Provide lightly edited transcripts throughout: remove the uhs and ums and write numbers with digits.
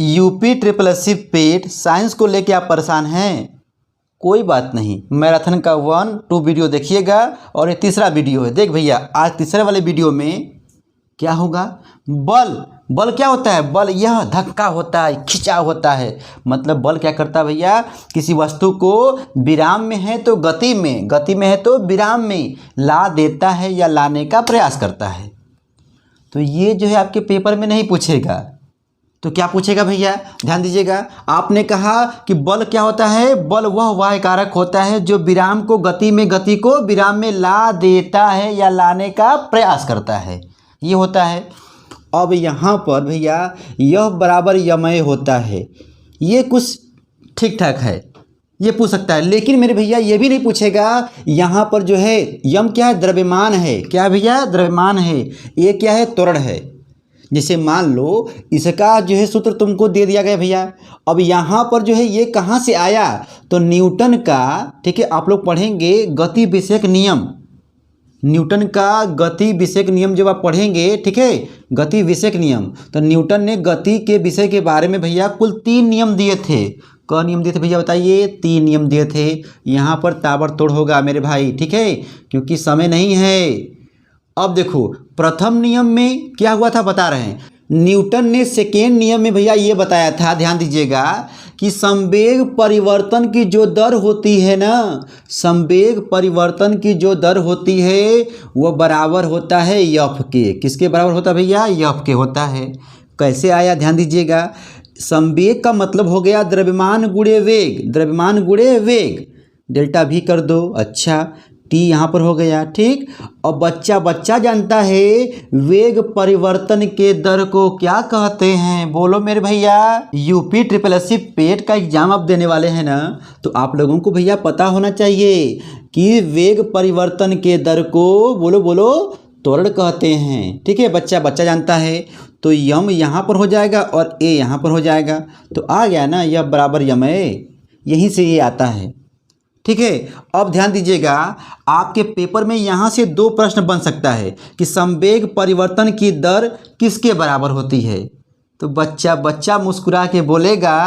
UP triple SC पेट science को लेके आप परेशान हैं? कोई बात नहीं, मैराथन का 1, 2 वीडियो देखिएगा और ये तीसरा वीडियो है। देख भैया, आज तीसरे वाले वीडियो में क्या होगा? बल क्या होता है? बल यह धक्का होता है, खिंचाव होता है। मतलब बल क्या करता है भैया? किसी वस्तु को विराम में है तो गति में है तो विराम में ला देता है या लाने का प्रयास करता है। तो ये जो है आपके पेपर में नहीं पूछेगा, तो क्या पूछेगा भैया? ध्यान दीजिएगा। आपने कहा कि बल क्या होता है? बल वह वाह्य कारक होता है जो विराम को गति को विराम में ला देता है या लाने का प्रयास करता है, ये होता है। अब यहाँ पर भैया यह बराबर यमय होता है, ये कुछ ठीक ठाक है, ये पूछ सकता है। लेकिन मेरे भैया ये भी नहीं पूछेगा यहाँ पर जो है यम क्या है? द्रव्यमान है। क्या भैया? द्रव्यमान है। ये क्या है? त्वरण है। जैसे मान लो इसका जो है सूत्र तुमको दे दिया गया भैया। अब यहाँ पर जो है ये कहाँ से आया? तो न्यूटन का, ठीक है, आप लोग पढ़ेंगे गति विषयक नियम। न्यूटन का गति विषयक नियम जब आप पढ़ेंगे, ठीक है, गति विषयक नियम, तो न्यूटन ने गति के विषय के बारे में भैया कुल 3 नियम दिए थे। कौन नियम दिए थे भैया बताइए? 3 नियम दिए थे। यहाँ पर ताबड़तोड़ होगा मेरे भाई, ठीक है, क्योंकि समय नहीं है। अब देखो प्रथम नियम में क्या हुआ था बता रहे हैं। न्यूटन ने सेकेंड नियम में भैया ये बताया था, ध्यान दीजिएगा, कि संवेग परिवर्तन की जो दर होती है ना, संवेग परिवर्तन की जो दर होती है वो बराबर होता है यफ के। किसके बराबर होता है भैया? यफ के होता है। कैसे आया? ध्यान दीजिएगा। संवेग का मतलब हो गया द्रव्यमान गुणे वेग, द्रव्यमान गुणे वेग, डेल्टा भी कर दो। अच्छा, टी यहाँ पर हो गया, ठीक। और बच्चा जानता है वेग परिवर्तन के दर को क्या कहते हैं? बोलो मेरे भैया। यूपी ट्रिपल एससी पेट का एग्जाम आप देने वाले हैं ना, तो आप लोगों को भैया पता होना चाहिए कि वेग परिवर्तन के दर को बोलो त्वरण कहते हैं, ठीक है। बच्चा जानता है, तो यम यहाँ पर हो जाएगा और ए यहाँ पर हो जाएगा, तो आ गया ना, यह बराबर यम है, यहीं से ये आता है, ठीक है। अब ध्यान दीजिएगा, आपके पेपर में यहाँ से 2 प्रश्न बन सकता है कि संवेग परिवर्तन की दर किसके बराबर होती है? तो बच्चा मुस्कुरा के बोलेगा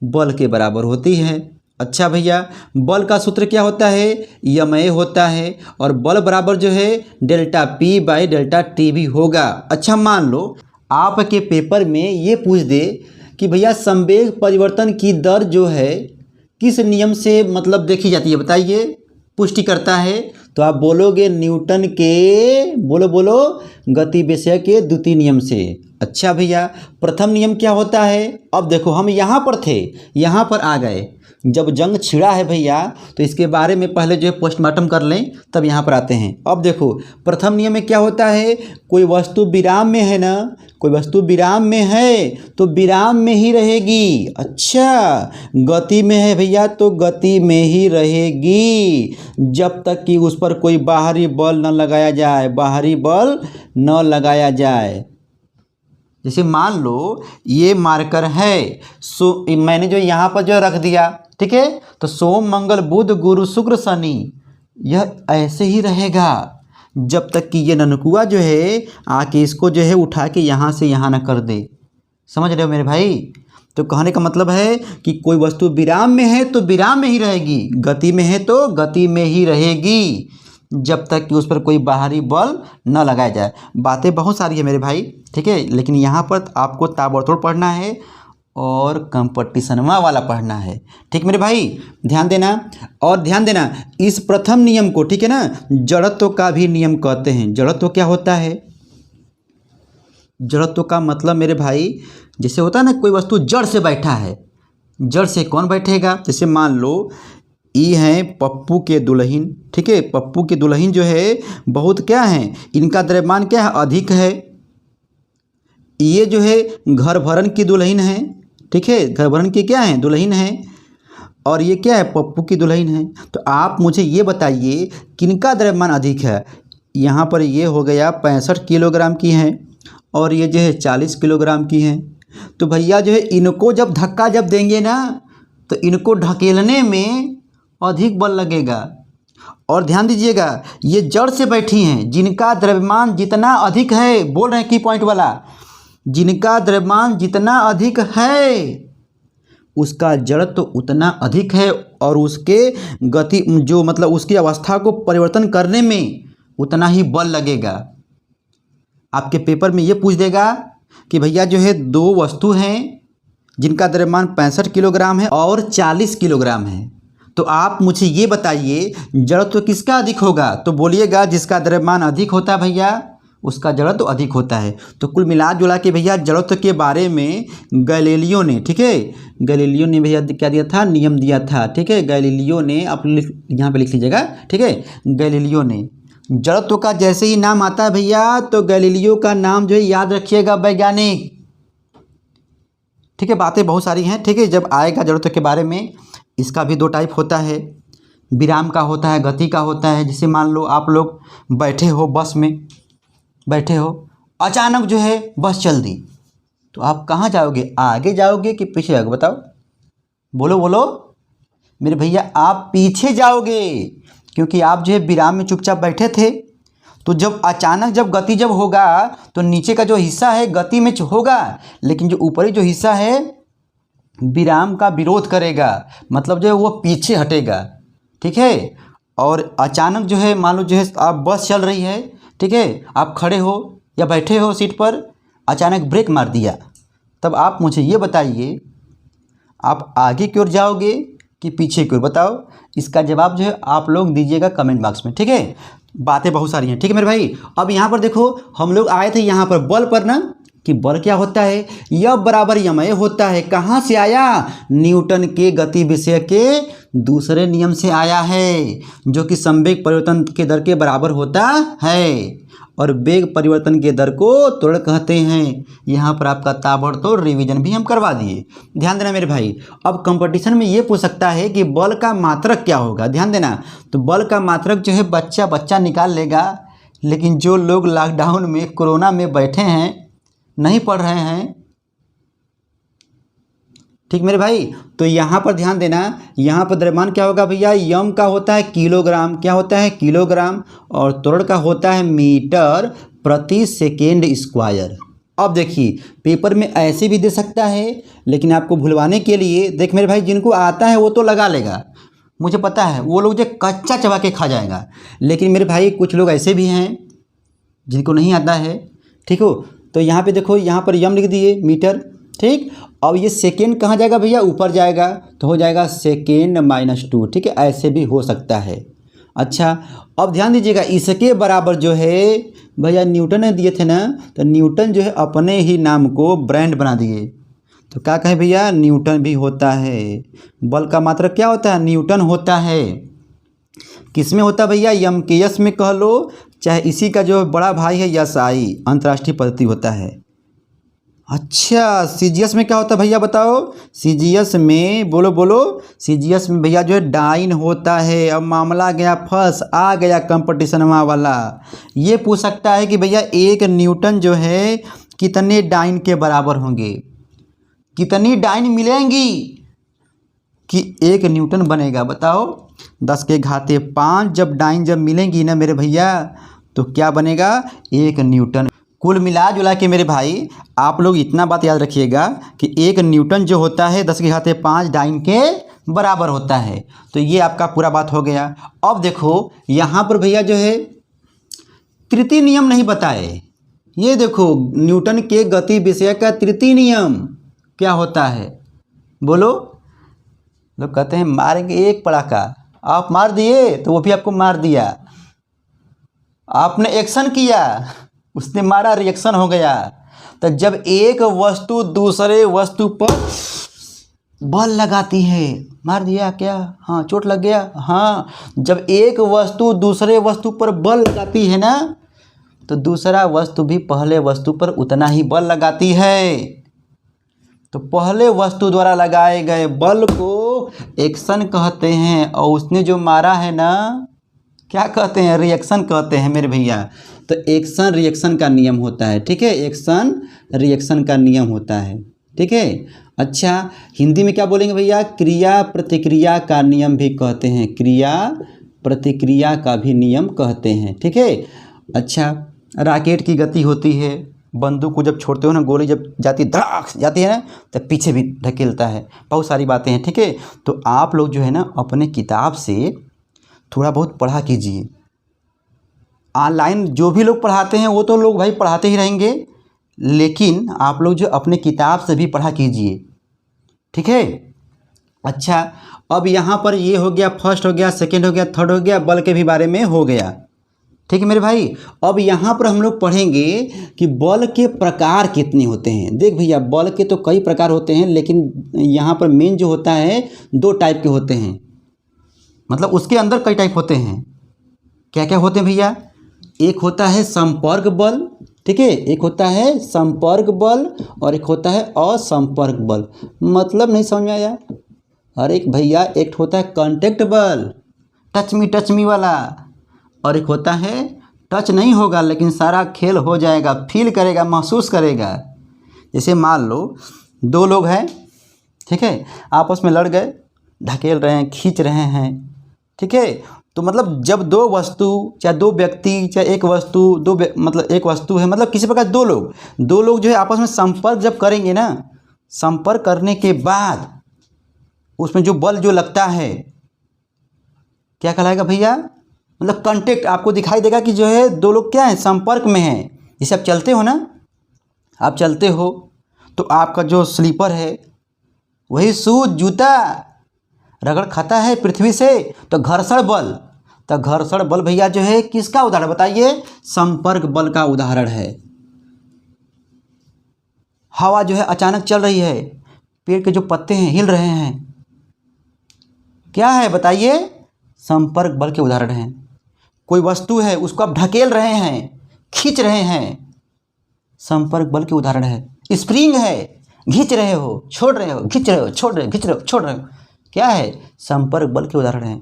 बल के बराबर होती है। अच्छा भैया, बल का सूत्र क्या होता है? यमय होता है, और बल बराबर जो है delta P by delta T भी होगा। अच्छा, मान लो आपके पेपर में ये पूछ दे कि भैया संवेग परिवर्तन की दर जो है किस नियम से मतलब देखी जाती है बताइए, पुष्टि करता है? तो आप बोलोगे न्यूटन के बोलो गति विषय के द्वितीय नियम से। अच्छा भैया, प्रथम नियम क्या होता है? अब देखो हम यहाँ पर थे, यहाँ पर आ गए। जब जंग छिड़ा है भैया, तो इसके बारे में पहले जो है पोस्टमार्टम कर लें, तब यहाँ पर आते हैं। अब देखो प्रथम नियम में क्या होता है? कोई वस्तु विराम में है ना, कोई वस्तु विराम में है तो विराम में ही रहेगी। अच्छा, गति में है भैया तो गति में ही रहेगी जब तक कि उस पर कोई बाहरी बल न लगाया जाए, बाहरी बल न लगाया जाए। जैसे मान लो ये मार्कर है, मैंने जो यहाँ पर जो रख दिया, ठीक है, तो सोम मंगल बुध गुरु शुक्र शनि, यह ऐसे ही रहेगा जब तक कि ये ननकुआ जो है आके इसको जो है उठा के यहाँ से यहाँ न कर दे। समझ रहे हो मेरे भाई? तो कहने का मतलब है कि कोई वस्तु विराम में है तो विराम में ही रहेगी, गति में है तो गति में ही रहेगी जब तक कि उस पर कोई बाहरी बल न लगाया जाए। बातें बहुत सारी है मेरे भाई, ठीक है, लेकिन यहाँ पर आपको ताबड़तोड़ पढ़ना है और कंपटीशनवा वाला पढ़ना है, ठीक मेरे भाई, ध्यान देना। और ध्यान देना इस प्रथम नियम को, ठीक है ना, जड़त्व का भी नियम कहते हैं। जड़त्व क्या होता है? जड़त्व का मतलब मेरे भाई, जैसे होता है ना कोई वस्तु जड़ से बैठा है, जड़ से कौन बैठेगा? जैसे मान लो ये हैं पप्पू के दुल्हन, ठीक है, पप्पू के दुल्हन जो है बहुत क्या है, इनका द्रव्यमान क्या है? अधिक है। ये जो है घर भरन की दुल्हन है, ठीक है, घर भरन की क्या है? दुल्हन है। और ये क्या है? पप्पू की दुल्हन है। तो आप मुझे ये बताइए किनका द्रव्यमान अधिक है? यहाँ पर ये हो गया 65 किलोग्राम की है और ये जो है 40 किलोग्राम की है। तो भैया जो है इनको जब धक्का जब देंगे ना, तो इनको ढकेलने में अधिक बल लगेगा। और ध्यान दीजिएगा, ये जड़ से बैठी हैं जिनका द्रव्यमान जितना अधिक है, बोल रहे हैं की पॉइंट वाला, जिनका द्रव्यमान जितना अधिक है उसका जड़त्व तो उतना अधिक है और उसके गति जो मतलब उसकी अवस्था को परिवर्तन करने में उतना ही बल लगेगा। आपके पेपर में ये पूछ देगा कि भैया जो है दो वस्तु हैं जिनका द्रव्यमान 65 किलोग्राम है और 40 किलोग्राम है, तो आप मुझे ये बताइए जड़त्व किसका अधिक होगा। तो बोलिएगा जिसका द्रव्यमान अधिक होता है भैया उसका जड़त्व अधिक होता है। तो कुल मिला जुला के भैया जड़त्व के बारे में गैलीलियो ने, ठीक है, गैलीलियो ने भैया क्या दिया था, नियम दिया था। ठीक है, गैलीलियो ने, आप यहाँ पे लिख लीजिएगा। ठीक है, गैलीलियो ने जड़त्व का जैसे ही नाम आता है भैया तो गैलीलियो का नाम जो है याद रखिएगा वैज्ञानिक। ठीक है, बातें बहुत सारी हैं। ठीक है, जब आएगा जड़त्व के बारे में, इसका भी दो टाइप होता है, विराम का होता है, गति का होता है। जैसे मान लो आप लोग बैठे हो, बस में बैठे हो, अचानक जो है बस चल दी, तो आप कहाँ जाओगे, आगे जाओगे कि पीछे जाओगे, बताओ, बोलो बोलो मेरे भैया, आप पीछे जाओगे, क्योंकि आप जो है विराम में चुपचाप बैठे थे। तो जब अचानक जब गति जब होगा तो नीचे का जो हिस्सा है गति में होगा, लेकिन जो ऊपरी जो हिस्सा है विराम का विरोध करेगा, मतलब जो है वो पीछे हटेगा। ठीक है, और अचानक जो है मान लो जो है आप बस चल रही है, ठीक है, आप खड़े हो या बैठे हो सीट पर, अचानक ब्रेक मार दिया, तब आप मुझे ये बताइए आप आगे की ओर जाओगे कि पीछे की ओर, बताओ। इसका जवाब जो है आप लोग दीजिएगा कमेंट बॉक्स में। ठीक है, बातें बहुत सारी हैं। ठीक है मेरे भाई, अब यहाँ पर देखो हम लोग आए थे यहाँ पर बल पर ना, कि बल क्या होता है, F बराबर ma होता है। कहाँ से आया, न्यूटन के गति विषय के दूसरे नियम से आया है, जो कि संवेग परिवर्तन के दर के बराबर होता है, और वेग परिवर्तन के दर को त्वरण कहते हैं। यहाँ पर आपका ताबड़तोड़ रिवीजन भी हम करवा दिए। ध्यान देना मेरे भाई, अब कंपटीशन में ये पूछ सकता है कि बल का मात्रक क्या होगा। ध्यान देना, तो बल का मात्रक जो है बच्चा निकाल लेगा, लेकिन जो लोग लॉकडाउन में कोरोना में बैठे हैं, नहीं पढ़ रहे हैं, ठीक मेरे भाई, तो यहाँ पर ध्यान देना, यहाँ पर द्रव्यमान क्या होगा भैया, यम का होता है किलोग्राम, क्या होता है किलोग्राम, और त्वरण का होता है मीटर प्रति सेकेंड स्क्वायर। अब देखिए पेपर में ऐसे भी दे सकता है, लेकिन आपको भुलवाने के लिए देख मेरे भाई, जिनको आता है वो तो लगा लेगा, मुझे पता है वो लोग जो कच्चा चबा के खा जाएगा, लेकिन मेरे भाई कुछ लोग ऐसे भी हैं जिनको नहीं आता है। ठीक हो, तो यहाँ पे देखो, यहाँ पर यम लिख दिए मीटर। ठीक, अब ये सेकेंड कहाँ जाएगा भैया, ऊपर जाएगा, तो हो जाएगा सेकेंड -2। ठीक है, ऐसे भी हो सकता है। अच्छा, अब ध्यान दीजिएगा, इसके बराबर जो है भैया न्यूटन ने दिए थे ना, तो न्यूटन जो है अपने ही नाम को ब्रांड बना दिए, तो क्या कहें भैया, न्यूटन भी होता है। बल का मात्रक क्या होता है, न्यूटन होता है। किस में होता है भैया, MKS में कह लो, चाहे इसी का जो बड़ा भाई है SI अंतर्राष्ट्रीय पद्धति होता है। अच्छा, CGS में क्या होता है भैया, बताओ। CGS में बोलो बोलो, CGS में भैया जो है डाइन होता है। अब मामला गया फंस, आ गया कंपटीशन वाला, ये पूछ सकता है कि भैया एक न्यूटन जो है कितने डाइन के बराबर होंगे, कितनी डाइन मिलेंगी कि एक न्यूटन बनेगा, बताओ। 10 के घाते 5 जब डाइन जब मिलेंगी ना मेरे भैया, तो क्या बनेगा, एक न्यूटन। कुल मिला जुला के मेरे भाई आप लोग इतना बात याद रखिएगा कि एक न्यूटन जो होता है 10 के घाते 5 डाइन के बराबर होता है। तो ये आपका पूरा बात हो गया। अब देखो यहाँ पर भैया जो है तृतीय नियम नहीं बताए, ये देखो न्यूटन के गति विषय का तृतीय नियम क्या होता है, बोलो। लोग कहते हैं मारेंगे एक पड़ाका, आप मार दिए तो वो भी आपको मार दिया, आपने एक्शन किया, उसने मारा, रिएक्शन हो गया। तो जब एक वस्तु दूसरे वस्तु पर बल लगाती है, मार दिया क्या, हाँ चोट लग गया, हाँ, जब एक वस्तु दूसरे वस्तु पर बल लगाती है ना, तो दूसरा वस्तु भी पहले वस्तु पर उतना ही बल लगाती है। तो पहले वस्तु द्वारा लगाए गए बल को एक्शन कहते हैं, और उसने जो मारा है ना, क्या कहते हैं, रिएक्शन कहते हैं मेरे भैया। तो एक्शन रिएक्शन का नियम होता है। ठीक है, एक्शन रिएक्शन का नियम होता है। ठीक है, अच्छा हिंदी में क्या बोलेंगे भैया, क्रिया प्रतिक्रिया का नियम भी कहते हैं, क्रिया प्रतिक्रिया का भी नियम कहते हैं। ठीक है, अच्छा राकेट की गति होती है, बंदूक को जब छोड़ते हो ना, गोली जब जाती है, धड़ाक जाती है ना, तो पीछे भी ढकेलता है। बहुत सारी बातें हैं, ठीक है। तो आप लोग जो है ना अपने किताब से थोड़ा बहुत पढ़ा कीजिए। ऑनलाइन जो भी लोग पढ़ाते हैं वो तो लोग भाई पढ़ाते ही रहेंगे, लेकिन आप लोग जो अपने किताब से भी पढ़ा कीजिए, ठीक है। अच्छा, अब यहाँ पर ये हो गया, फर्स्ट हो गया, सेकंड हो गया, थर्ड हो गया, बल के भी बारे में हो गया, ठीक है मेरे भाई। अब यहाँ पर हम लोग पढ़ेंगे कि बल के प्रकार कितने होते हैं। देख भैया, बल के तो कई प्रकार होते हैं, लेकिन यहाँ पर मेन जो होता है 2 टाइप के होते हैं, मतलब उसके अंदर कई टाइप होते हैं। क्या क्या होते हैं भैया? एक होता है संपर्क बल, ठीक है, एक होता है संपर्क बल और एक होता है असंपर्क बल। मतलब नहीं समझ में आया? अरे भैया, एक होता है कांटेक्ट बल, टच मी वाला, और एक होता है टच नहीं होगा लेकिन सारा खेल हो जाएगा, फील करेगा, महसूस करेगा। जैसे मान लो 2 लोग हैं, ठीक है, आपस में लड़ गए, ढकेल रहे हैं, खींच रहे हैं, ठीक है। तो मतलब जब 2 वस्तु, चाहे 2 व्यक्ति, चाहे एक वस्तु, मतलब एक वस्तु है, मतलब किसी प्रकार 2 लोग जो है आपस में संपर्क जब करेंगे ना, संपर्क करने के बाद उसमें जो बल जो लगता है क्या कहलाएगा भैया? मतलब कांटेक्ट। आपको दिखाई देगा कि जो है 2 लोग क्या है, संपर्क में हैं। जैसे आप चलते हो ना, आप चलते हो तो आपका जो स्लीपर है, वही शूज, जूता रगड़ खाता है पृथ्वी से, तो घर्षण बल, तो घर्षण बल भैया जो है किसका उदाहरण बताइए? संपर्क बल का उदाहरण है। हवा जो है अचानक चल रही है, पेड़ के जो पत्ते हैं हिल रहे हैं, क्या है बताइए? संपर्क बल के उदाहरण हैं। कोई वस्तु है, उसको आप ढकेल रहे हैं, खींच रहे हैं, संपर्क बल के उदाहरण है। स्प्रिंग है, खींच रहे हो, छोड़ रहे हो, खींच रहे हो, छोड़ रहे हो, खींच रहे हो, छोड़ रहे हो, क्या है? संपर्क बल के उदाहरण है।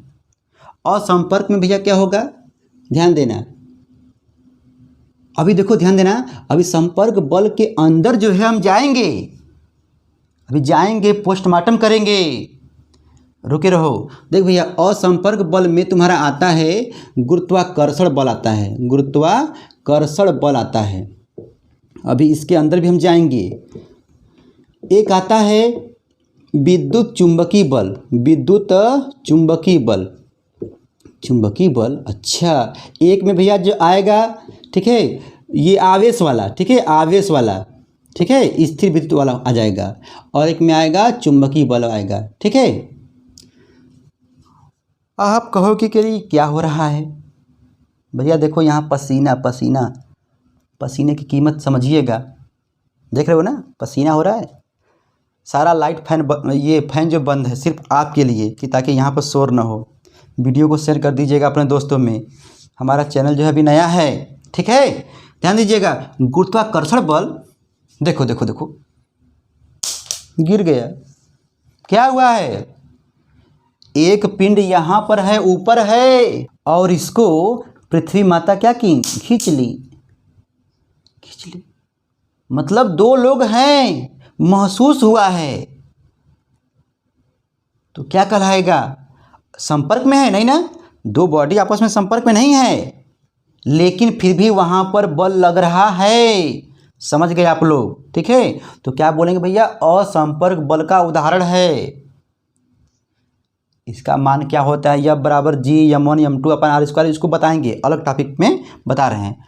और संपर्क में भैया क्या होगा? ध्यान देना, अभी देखो, ध्यान देना, अभी संपर्क बल के अंदर जो है हम जाएंगे, अभी जाएंगे, पोस्टमार्टम करेंगे, रुके रहो। देख भैया, असंपर्क बल में तुम्हारा आता है गुरुत्वाकर्षण बल आता है, गुरुत्वाकर्षण बल आता है। अभी इसके अंदर भी हम जाएंगे। एक आता है विद्युत चुंबकीय बल, विद्युत चुंबकीय बल, चुंबकीय बल। अच्छा, एक में भैया जो आएगा, ठीक है, ये आवेश वाला, ठीक है, आवेश वाला, ठीक है, स्थिर विद्युत वाला आ जाएगा, और एक में आएगा चुंबकीय बल आएगा, ठीक है। आप कहो कि क्या हो रहा है भैया? देखो यहाँ पसीना पसीना, पसीने की कीमत समझिएगा। देख रहे हो ना, पसीना हो रहा है। सारा लाइट फैन ये फैन जो बंद है सिर्फ आपके लिए, कि ताकि यहाँ पर शोर ना हो। वीडियो को शेयर कर दीजिएगा अपने दोस्तों में। हमारा चैनल जो है अभी नया है, ठीक है, ध्यान दीजिएगा। गुरुत्वाकर्षण बल, देखो देखो देखो, गिर गया, क्या हुआ है? एक पिंड यहाँ पर है, ऊपर है, और इसको पृथ्वी माता क्या की? खींच ली, खींच ली। मतलब 2 लोग हैं, महसूस हुआ है, तो क्या कहलाएगा? संपर्क में है नहीं ना, 2 बॉडी आपस में संपर्क में नहीं है, लेकिन फिर भी वहाँ पर बल लग रहा है। समझ गए आप लोग? ठीक है, तो क्या बोलेंगे भैया? असंपर्क बल का उदाहरण है। इसका मान क्या होता है? F बराबर G m1 m2 upon are square, इसको बताएंगे, अलग टॉपिक में बता रहे हैं।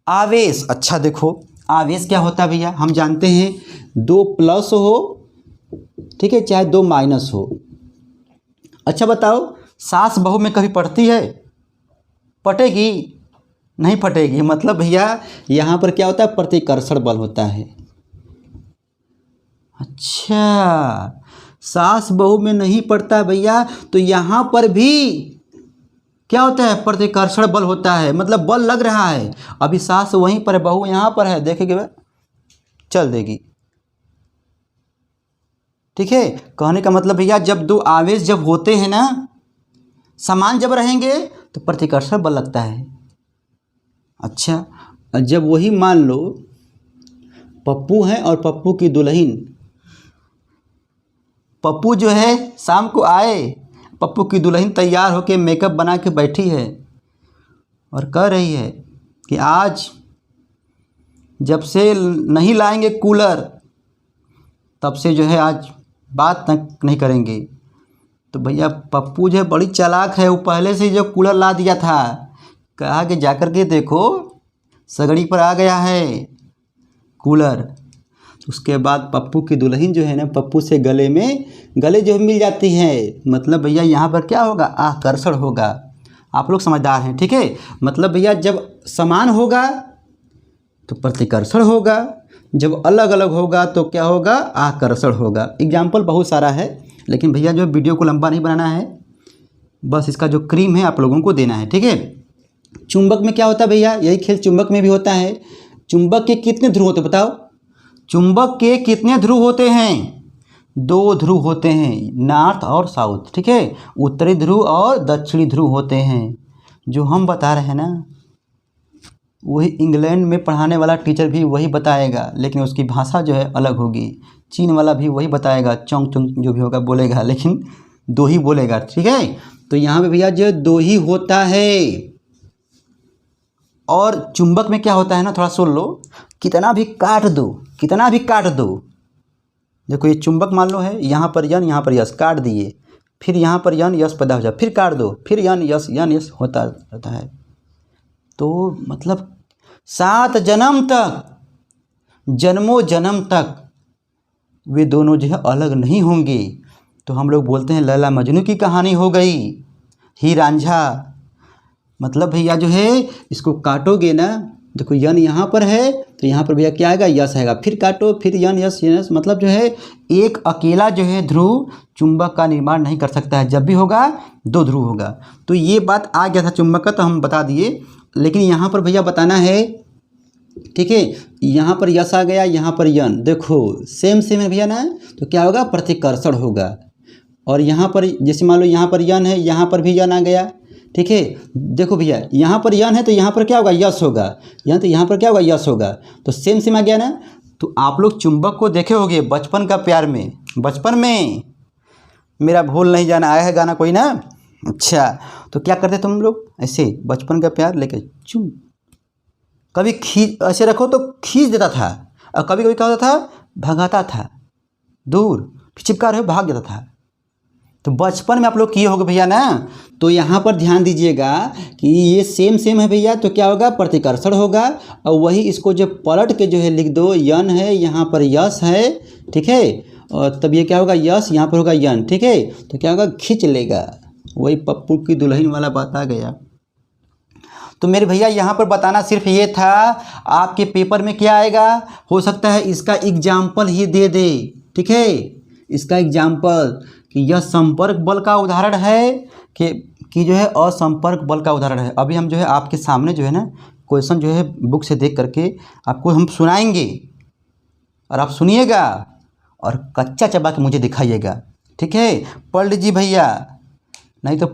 आवेश, अच्छा देखो, आवेश क्या होता है भैया? हम जानते हैं 2 प्लस हो, ठीक है, चाहे 2 माइनस हो। अच्छा बताओ, सास बहू में कभी पटती है? पटेगी? नहीं पटेगी। मतलब भैया यहाँ पर क्या होता है? प्रतिकर्षण बल होता है। अच्छा, सास बहू में नहीं पड़ता भैया, तो यहाँ पर भी क्या होता है? प्रतिकर्षण बल होता है, मतलब बल लग रहा है। अभी सास वहीं पर है, बहू यहाँ पर है, देखेंगे चल देगी, ठीक है। कहने का मतलब भैया, जब 2 आवेश जब होते हैं ना, समान जब रहेंगे तो प्रतिकर्षण बल लगता है। अच्छा, जब वही मान लो पप्पू है और पप्पू की दुल्हन, पप्पू जो है शाम को आए, पप्पू की दुल्हन तैयार होके मेकअप बना के बैठी है और कह रही है कि आज जब से नहीं लाएंगे कूलर तब से जो है आज बात नहीं करेंगे। तो भैया पप्पू जो है बड़ी चालाक है, वो पहले से जो कूलर ला दिया था, कहा कि जाकर के देखो सगड़ी पर आ गया है कूलर। उसके बाद पप्पू की दुल्हन जो है ना, पप्पू से गले जो मिल जाती है। मतलब भैया यहाँ पर क्या होगा, आकर्षण होगा। आप लोग समझदार हैं, ठीक है। मतलब भैया जब समान होगा तो प्रतिकर्षण होगा, जब अलग अलग होगा तो क्या होगा, आकर्षण होगा। एग्जाम्पल बहुत सारा है, लेकिन भैया जो वीडियो को लंबा नहीं बनाना है, बस इसका जो क्रीम है आप लोगों को देना है, ठीक है। चुंबक में क्या होता है भैया, यही खेल चुंबक में भी होता है। चुंबक के कितने ध्रुव होते हैं बताओ, चुंबक के कितने ध्रुव होते हैं? 2 ध्रुव होते हैं, नॉर्थ और साउथ, ठीक है। उत्तरी ध्रुव और दक्षिणी ध्रुव होते हैं। जो हम बता रहे हैं ना, वही इंग्लैंड में पढ़ाने वाला टीचर भी वही बताएगा, लेकिन उसकी भाषा जो है अलग होगी। चीन वाला भी वही बताएगा, चोंग चोंग जो भी होगा बोलेगा, लेकिन 2 ही बोलेगा, ठीक है। तो यहाँ पे भैया जो 2 ही होता है। और चुंबक में क्या होता है ना, थोड़ा सुन लो, कितना भी काट दो, देखो ये चुंबक मान लो है, यहाँ पर यन यहाँ पर यस काट दिए, फिर यहाँ पर यन यस पैदा हो जाए, फिर काट दो, फिर यन यस होता रहता है। तो मतलब 7 जन्म तक, जन्मों जन्म तक वे दोनों जो है अलग नहीं होंगे। तो हम लोग बोलते हैं लैला मजनू की कहानी हो गई, हीर रांझा। मतलब भैया जो है इसको काटोगे ना, देखो यन यहाँ पर है तो यहाँ पर भैया क्या आएगा, यस आएगा, फिर काटो, फिर यन यस। मतलब जो है एक अकेला जो है ध्रुव चुंबक का निर्माण नहीं कर सकता है, जब भी होगा 2 ध्रुव होगा। तो ये बात आ गया था चुंबक का, तो हम बता दिए। लेकिन यहाँ पर भैया बताना है, ठीक है। यहाँ पर यस आ गया, यहाँ पर यन, देखो सेम है भैया ना, तो क्या होगा, प्रतिकर्षण होगा। और यहाँ पर जैसे मान लो यहाँ पर यन है, यहाँ पर भी यन आ गया, ठीक है। देखो भैया यहाँ पर यन है तो यहाँ पर क्या होगा, यस होगा, तो यहाँ पर क्या होगा, यस होगा। तो सेम आ गया ना। तो आप लोग चुंबक को देखे होंगे बचपन का प्यार में, बचपन में मेरा भूल नहीं जाना आया है गाना कोई ना। अच्छा, तो क्या करते तुम लोग, ऐसे बचपन का प्यार लेके चुम, कभी खींच ऐसे रखो तो खींच देता था, और कभी कभी क्या होता था, भगाता था दूर, चिपका रहे भाग जाता था। तो बचपन में आप लोग किए होंगे भैया ना। तो यहाँ पर ध्यान दीजिएगा कि ये सेम है भैया, तो क्या होगा, प्रतिकर्षण होगा। और वही इसको जो पलट के जो है लिख दो, यन है यहाँ पर यस है, ठीक है। और तब ये क्या होगा, यस यहाँ पर होगा यन, ठीक है। तो क्या होगा, खींच लेगा। वही पप्पू की दुल्हन वाला बात आ गया। तो मेरे भैया यहाँ पर बताना सिर्फ ये था। आपके पेपर में क्या आएगा, हो सकता है इसका एग्जाम्पल ही दे दे, ठीक है। इसका एग्जाम्पल कि यह संपर्क बल का उदाहरण है कि जो है असंपर्क बल का उदाहरण है। अभी हम जो है आपके सामने जो है ना क्वेश्चन जो है बुक से देख करके आपको हम सुनाएंगे, और आप सुनिएगा और कच्चा चबा के मुझे दिखाइएगा, ठीक है। पढ़ लीजिए भैया, नहीं तो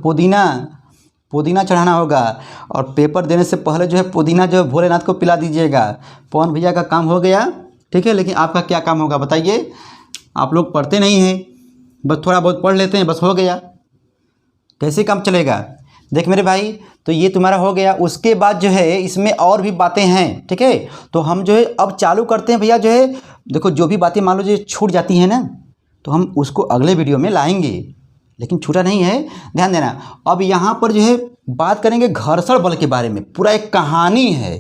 पुदीना चढ़ाना होगा। और पेपर देने से पहले जो है पुदीना जो है भोलेनाथ को पिला दीजिएगा। पवन भैया का काम हो गया, ठीक है। लेकिन आपका क्या काम होगा बताइए, आप लोग पढ़ते नहीं हैं, बस थोड़ा बहुत पढ़ लेते हैं, बस हो गया। कैसे काम चलेगा। देख मेरे भाई, तो ये तुम्हारा हो गया। उसके बाद जो है इसमें और भी बातें हैं, ठीक है। तो हम जो है अब चालू करते हैं भैया। जो है देखो, जो भी बातें मान लो जो छूट जाती हैं ना, तो हम उसको अगले वीडियो में लाएंगे, लेकिन छूटा नहीं है, ध्यान देना। अब यहाँ पर जो है बात करेंगे घर्षण बल के बारे में, पूरा एक कहानी है।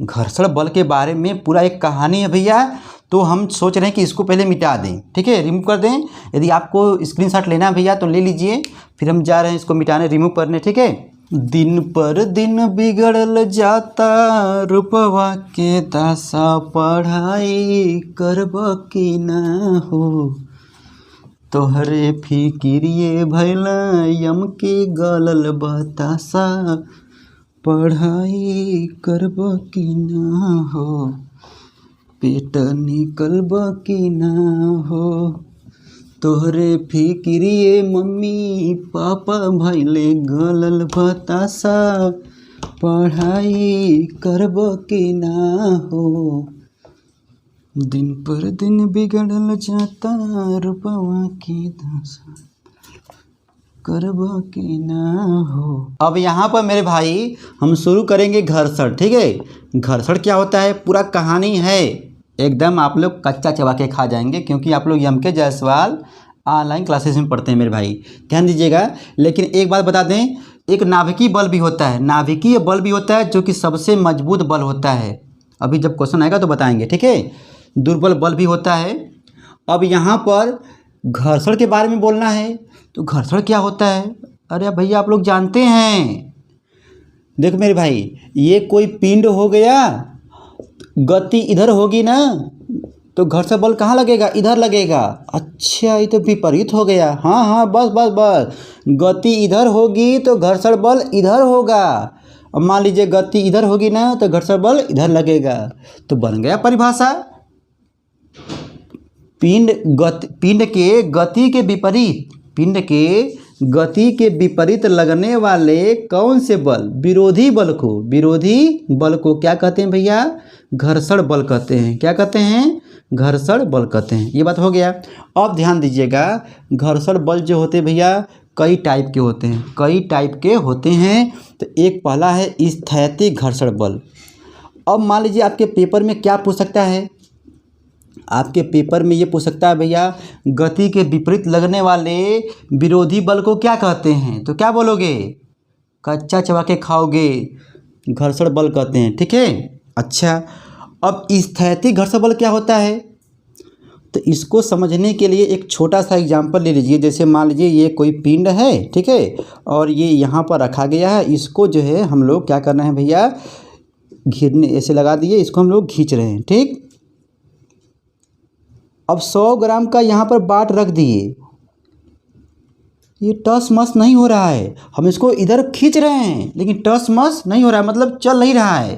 घर्षण बल के बारे में पूरा एक कहानी है भैया। तो हम सोच रहे हैं कि इसको पहले मिटा दें, ठीक है, रिमूव कर दें। यदि आपको स्क्रीनशॉट लेना है भैया तो ले लीजिए, फिर हम जा रहे हैं इसको मिटाने, रिमूव करने, ठीक है। दिन पर दिन बिगड़ल जाता रूपवा के दासा, पढ़ाई करब की ना हो, तोहरे फिकिरिए भैल यम के गलल बतासा, पढ़ाई करब की ना हो, पेट निकलब की ना हो, तोहरे फिकिरिए मम्मी पापा भैले गलल बतासा, पढ़ाई करब की ना हो, दिन पर दिन बिगड़ल जाता रूपवा की दासा, करवा के ना हो। अब यहाँ पर मेरे भाई हम शुरू करेंगे घर्षण, ठीक है। घर्षण क्या होता है पूरा कहानी है, एकदम आप लोग कच्चा चबा के खा जाएंगे, क्योंकि आप लोग एम के जायसवाल ऑनलाइन क्लासेस में पढ़ते हैं मेरे भाई, ध्यान दीजिएगा। लेकिन एक बात बता दें, एक नाभिकीय बल भी होता है, नाभिकीय बल भी होता है जो कि सबसे मजबूत बल होता है। अभी जब क्वेश्चन आएगा तो बताएंगे, ठीक है। दुर्बल बल भी होता है। अब यहाँ पर घर्षण के बारे में बोलना है, तो घर्षण क्या होता है? अरे भैया आप लोग जानते हैं, देखो मेरे भाई, ये कोई पिंड हो गया, गति इधर होगी ना, तो घर्षण बल कहाँ लगेगा? इधर लगेगा। अच्छा, ये तो विपरीत हो गया। हाँ हाँ, बस बस बस, गति इधर होगी तो घर्षण बल इधर होगा। अब मान लीजिए गति इधर होगी ना, तो घर्षण बल इधर लगेगा। तो बन गया परिभाषा, पिंड के गति के विपरीत, पिंड के गति के विपरीत लगने वाले कौन से बल? विरोधी बल को क्या कहते हैं भैया? घर्षण बल कहते हैं। क्या कहते हैं? घर्षण बल कहते हैं। ये बात हो गया। अब ध्यान दीजिएगा, घर्षण बल जो होते हैं भैया कई टाइप के होते हैं, तो एक पहला है स्थैतिक घर्षण बल। अब मान लीजिए आपके पेपर में क्या पूछ सकता है? आपके पेपर में ये पूछ सकता है भैया, गति के विपरीत लगने वाले विरोधी बल को क्या कहते हैं? तो क्या बोलोगे? कच्चा चबा के खाओगे, घर्षण बल कहते हैं, ठीक है। अच्छा, अब स्थैतिक घर्षण बल क्या होता है? तो इसको समझने के लिए एक छोटा सा एग्जांपल ले लीजिए। जैसे मान लीजिए ये कोई पिंड है, ठीक है, और ये यहाँ पर रखा गया है। इसको जो है हम लोग क्या करना है भैया, घिरने ऐसे लगा दिए, इसको हम लोग खींच रहे हैं, ठीक। अब 100 ग्राम का यहाँ पर बाट रख दिए, ये टस मस नहीं हो रहा है। हम इसको इधर खींच रहे हैं लेकिन टस मस नहीं हो रहा है, मतलब चल नहीं रहा है।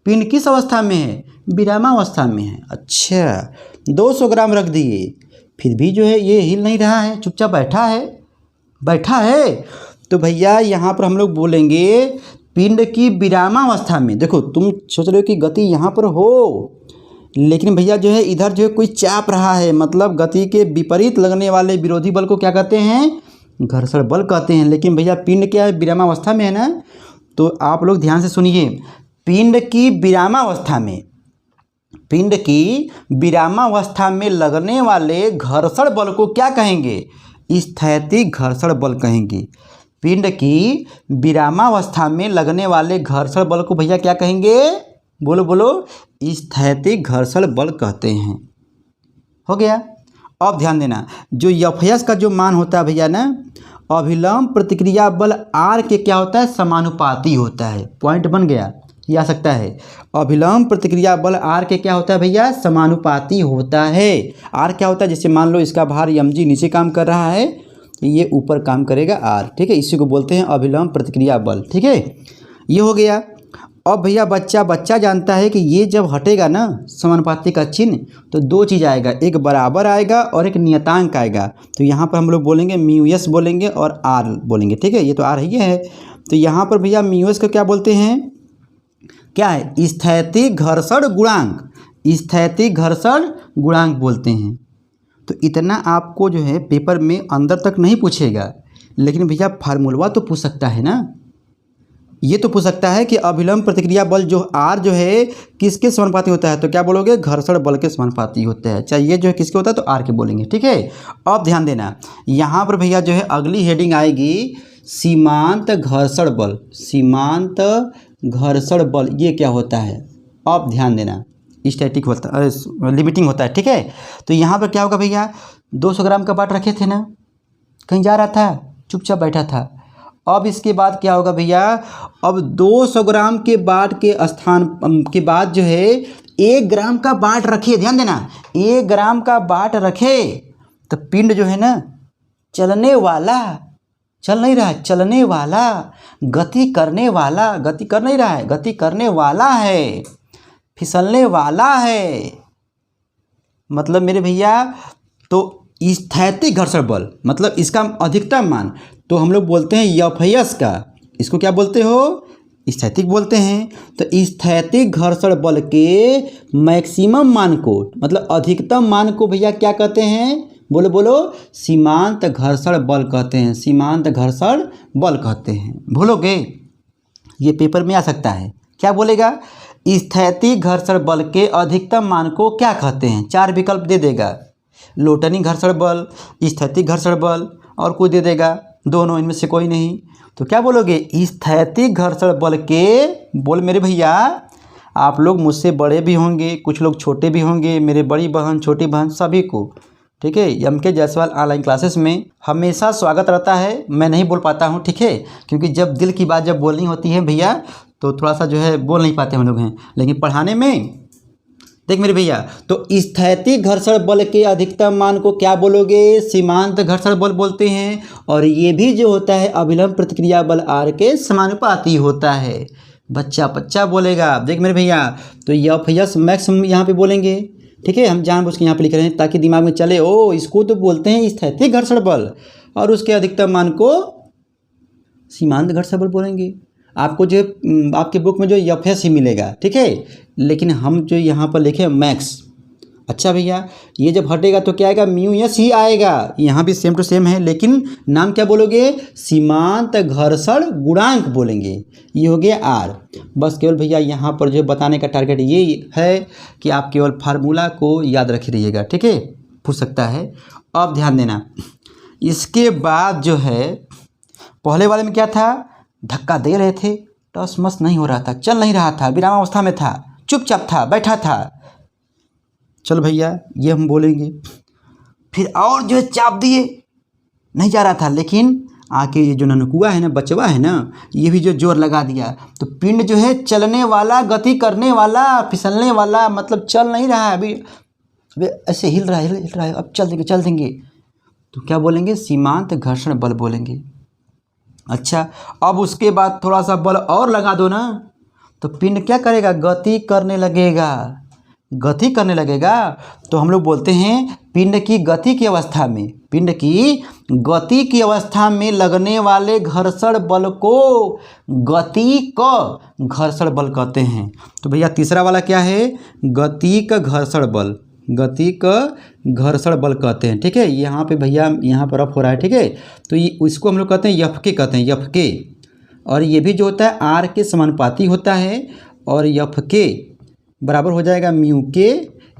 पिंड किस अवस्था में है? विरामावस्था में है। अच्छा, 200 ग्राम रख दिए, फिर भी जो है ये हिल नहीं रहा है, चुपचाप बैठा है। तो भैया यहाँ पर हम लोग बोलेंगे पिंड की विरामावस्था में। देखो तुम सोच रहे हो कि गति यहाँ पर हो, लेकिन भैया जो है इधर जो है कोई चाप रहा है, मतलब गति के विपरीत लगने वाले विरोधी बल को क्या कहते हैं? घर्षण बल कहते हैं। लेकिन भैया पिंड क्या है? विरामावस्था में है ना। तो आप लोग ध्यान से सुनिए, पिंड की विरामावस्था में लगने वाले घर्षण बल को क्या कहेंगे? स्थैतिक घर्षण बल कहेंगे। पिंड की विरामावस्था में लगने वाले घर्षण बल को भैया क्या कहेंगे? बोलो, स्थैतिक घर्षण बल कहते हैं। हो गया। अब ध्यान देना, जो एफ का जो मान होता है भैया ना, अभिलंब प्रतिक्रिया बल आर के क्या होता है? समानुपाती होता है। पॉइंट बन गया, ये आ सकता है। अभिलंब प्रतिक्रिया बल आर के क्या होता है भैया? समानुपाती होता है। आर क्या होता है? जैसे मान लो इसका भार mg नीचे काम कर रहा है, ये ऊपर काम करेगा आर, ठीक है। इसी को बोलते हैं अभिलंब प्रतिक्रिया बल, ठीक है। ये हो गया। अब भैया बच्चा जानता है कि ये जब हटेगा ना समानुपाती का चिन्ह, तो दो चीज़ आएगा, एक बराबर आएगा और एक नियतांक आएगा। तो यहाँ पर हम लोग बोलेंगे μs बोलेंगे और आर बोलेंगे, ठीक है। ये तो आर ही है। तो यहाँ पर भैया μs को क्या बोलते हैं? क्या है? स्थैतिक घर्षण गुणांक बोलते हैं। तो इतना आपको जो है पेपर में अंदर तक नहीं पूछेगा, लेकिन भैया फार्मूला तो पूछ सकता है ना। ये तो पूछ सकता है कि अभिलंब प्रतिक्रिया बल जो आर जो है किसके समानुपाती होता है? तो क्या बोलोगे? घर्षण बल के समानुपाती होता है। चाहे ये जो है किसके होता है? तो आर के बोलेंगे, ठीक है। अब ध्यान देना, यहाँ पर भैया जो है अगली हेडिंग आएगी सीमांत घर्षण बल। सीमांत घर्षण बल ये क्या होता है? अब ध्यान देना, स्टैटिक होता है, लिमिटिंग होता है, ठीक है। तो यहाँ पर क्या होगा भैया, 200 ग्राम का बाट रखे थे ना, कहीं जा रहा था, चुपचाप बैठा था। अब इसके बाद क्या होगा भैया, अब 200 ग्राम के बाट के स्थान के बाद जो है 1 ग्राम का बाट रखे। ध्यान देना, 1 ग्राम का बाट रखे तो पिंड जो है ना चलने वाला, चल नहीं रहा है, चलने वाला, गति करने वाला, गति कर नहीं रहा है, गति करने वाला है, फिसलने वाला है। मतलब मेरे भैया तो स्थैतिक घर्षण बल मतलब इसका अधिकतम मान तो हम लोग बोलते हैं एफ का, इसको क्या बोलते हो? स्थैतिक बोलते हैं। तो स्थैतिक घर्षण बल के मैक्सिमम मान को मतलब अधिकतम मान को भैया क्या कहते हैं? बोलो बोलो, सीमांत घर्षण बल कहते हैं, सीमांत घर्षण बल कहते हैं। भूलोगे? ये पेपर में आ सकता है। क्या बोलेगा? स्थैतिक घर्षण बल के अधिकतम मान को क्या कहते हैं? 4 विकल्प दे देगा, लोटनी घर्षण बल, स्थैतिक घर्षण बल और कोई दे देगा, दोनों, इनमें से कोई नहीं। तो क्या बोलोगे? स्थैतिक घर्षण बल के, बोल मेरे भैया, आप लोग मुझसे बड़े भी होंगे, कुछ लोग छोटे भी होंगे, मेरे बड़ी बहन, छोटी बहन, सभी को, ठीक है, एम.के. जायसवाल ऑनलाइन क्लासेस में हमेशा स्वागत रहता है। मैं नहीं बोल पाता हूँ, ठीक है, क्योंकि जब दिल की बात जब बोलनी होती है भैया तो थोड़ा सा जो है बोल नहीं पाते हम लोग हैं, लेकिन पढ़ाने में, देख मेरे भैया, तो स्थैतिक घर्षण बल के अधिकतम मान को क्या बोलोगे? सीमांत घर्षण बल बोलते हैं। और ये भी जो होता है अभिलंब प्रतिक्रिया बल आर के समानुपाती होता है। बच्चा बच्चा बोलेगा। देख मेरे भैया, तो एफ एस मैक्स हम यहाँ पे बोलेंगे, ठीक है, हम जानबूझ के यहाँ पे लिख रहे हैं ताकि दिमाग में चले, ओ इसको तो बोलते हैं स्थैतिक घर्षण बल, और उसके अधिकतम मान को सीमांत घर्षण बल बोलेंगे। आपको जो आपके बुक में जो एफ एस ही मिलेगा, ठीक है, लेकिन हम जो यहाँ पर लिखे मैक्स। अच्छा भैया, ये जब हटेगा तो क्या आएगा? म्यू एस ही आएगा। यहाँ भी सेम टू सेम है, लेकिन नाम क्या बोलोगे? सीमांत घर्षण गुणांक बोलेंगे। ये हो गया आर। बस केवल भैया यहाँ पर जो बताने का टारगेट ये है कि आप केवल फार्मूला को याद रखे रहिएगा, ठीक है, पूछ सकता है। अब ध्यान देना, इसके बाद जो है पहले वाले में क्या था? धक्का दे रहे थे, टस मस नहीं हो रहा था, चल नहीं रहा था, विरामावस्था में था, चुपचाप था, बैठा था। चलो भैया, ये हम बोलेंगे। फिर और जो है चाप दिए, नहीं जा रहा था, लेकिन आके ये जो ननकुआ है ना, बचवा है ना, ये भी जो जोर लगा दिया, तो पिंड जो है चलने वाला, गति करने वाला, फिसलने वाला, मतलब चल नहीं रहा है अभी, ऐसे हिल रहा है, अब चल देंगे। तो क्या बोलेंगे? सीमांत घर्षण बल बोलेंगे। अच्छा, अब उसके बाद थोड़ा सा बल और लगा दो ना, तो पिंड क्या करेगा? गति करने लगेगा। गति करने लगेगा तो हम लोग बोलते हैं पिंड की गति की अवस्था में, पिंड की गति की अवस्था में लगने वाले घर्षण बल को गति का घर्षण बल कहते हैं। तो भैया तीसरा वाला क्या है? गति का घर्षण बल, गति का घर्षण बल कहते हैं, ठीक है। यहाँ पे भैया यहाँ पर रफ हो रहा है, ठीक है, तो ये इसको हम लोग कहते हैं एफ के, कहते हैं एफ के। और ये भी जो होता है आर के समानुपाती होता है, और एफ के बराबर हो जाएगा म्यू के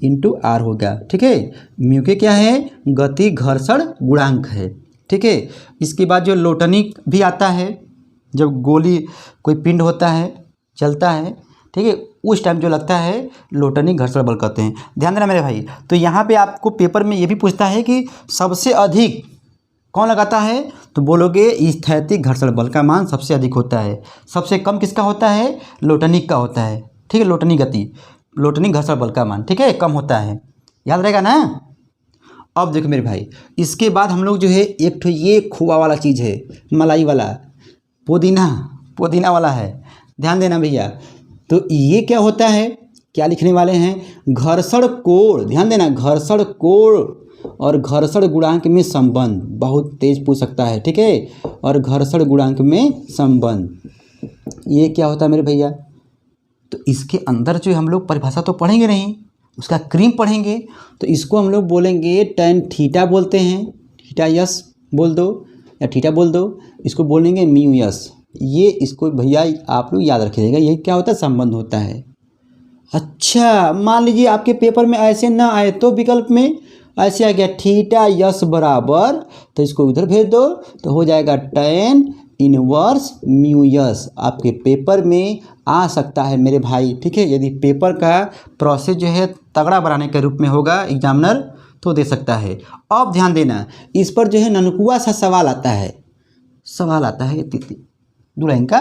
इंटू आर होगा, ठीक है। म्यू के क्या है? गति घर्षण गुणांक है, ठीक है। इसके बाद जो लोटनी भी आता है, जब गोली कोई पिंड होता है, चलता है, ठीक है, उस टाइम जो लगता है लोटनी घर्षण बल कहते हैं। ध्यान देना मेरे भाई। तो यहाँ पे आपको पेपर में ये भी पूछता है कि सबसे अधिक कौन लगाता है, तो बोलोगे स्थैतिक घर्षण बल का मान सबसे अधिक होता है। सबसे कम किसका होता है? लोटनी का होता है, ठीक है, लोटनी गति, लोटनी घर्षण बल का मान, ठीक है, कम होता है, याद रहेगा ना। अब देखो मेरे भाई, इसके बाद हम लोग जो है एक ठो ये खोआ वाला चीज़ है, मलाई वाला, पुदीना वाला है, ध्यान देना भैया। तो ये क्या होता है, क्या लिखने वाले हैं? घर्षण कोण, ध्यान देना, घर्षण कोण और घर्षण गुणांक में संबंध, बहुत तेज पूछ सकता है, ठीक है, और घर्षण गुणांक में संबंध, ये क्या होता है मेरे भैया? तो इसके अंदर जो हम लोग परिभाषा तो पढ़ेंगे नहीं, उसका क्रीम पढ़ेंगे, तो इसको हम लोग बोलेंगे tan थीटा बोलते हैं, थीटा यस बोल दो या थीटा बोल दो, इसको बोलेंगे म्यू यस। ये इसको भैया आप लोग याद रखिएगा, ये क्या होता है? संबंध होता है। अच्छा, मान लीजिए आपके पेपर में ऐसे ना आए तो विकल्प में ऐसे आ गया थीटा यस बराबर, तो इसको उधर भेज दो, तो हो जाएगा tan इनवर्स म्यू यस। आपके पेपर में आ सकता है मेरे भाई, ठीक है, यदि पेपर का प्रोसेस जो है तगड़ा बनाने के रूप में होगा एग्जामिनर तो दे सकता है। अब ध्यान देना, इस पर जो है ननकुआ सा सवाल आता है, दुल्हन का,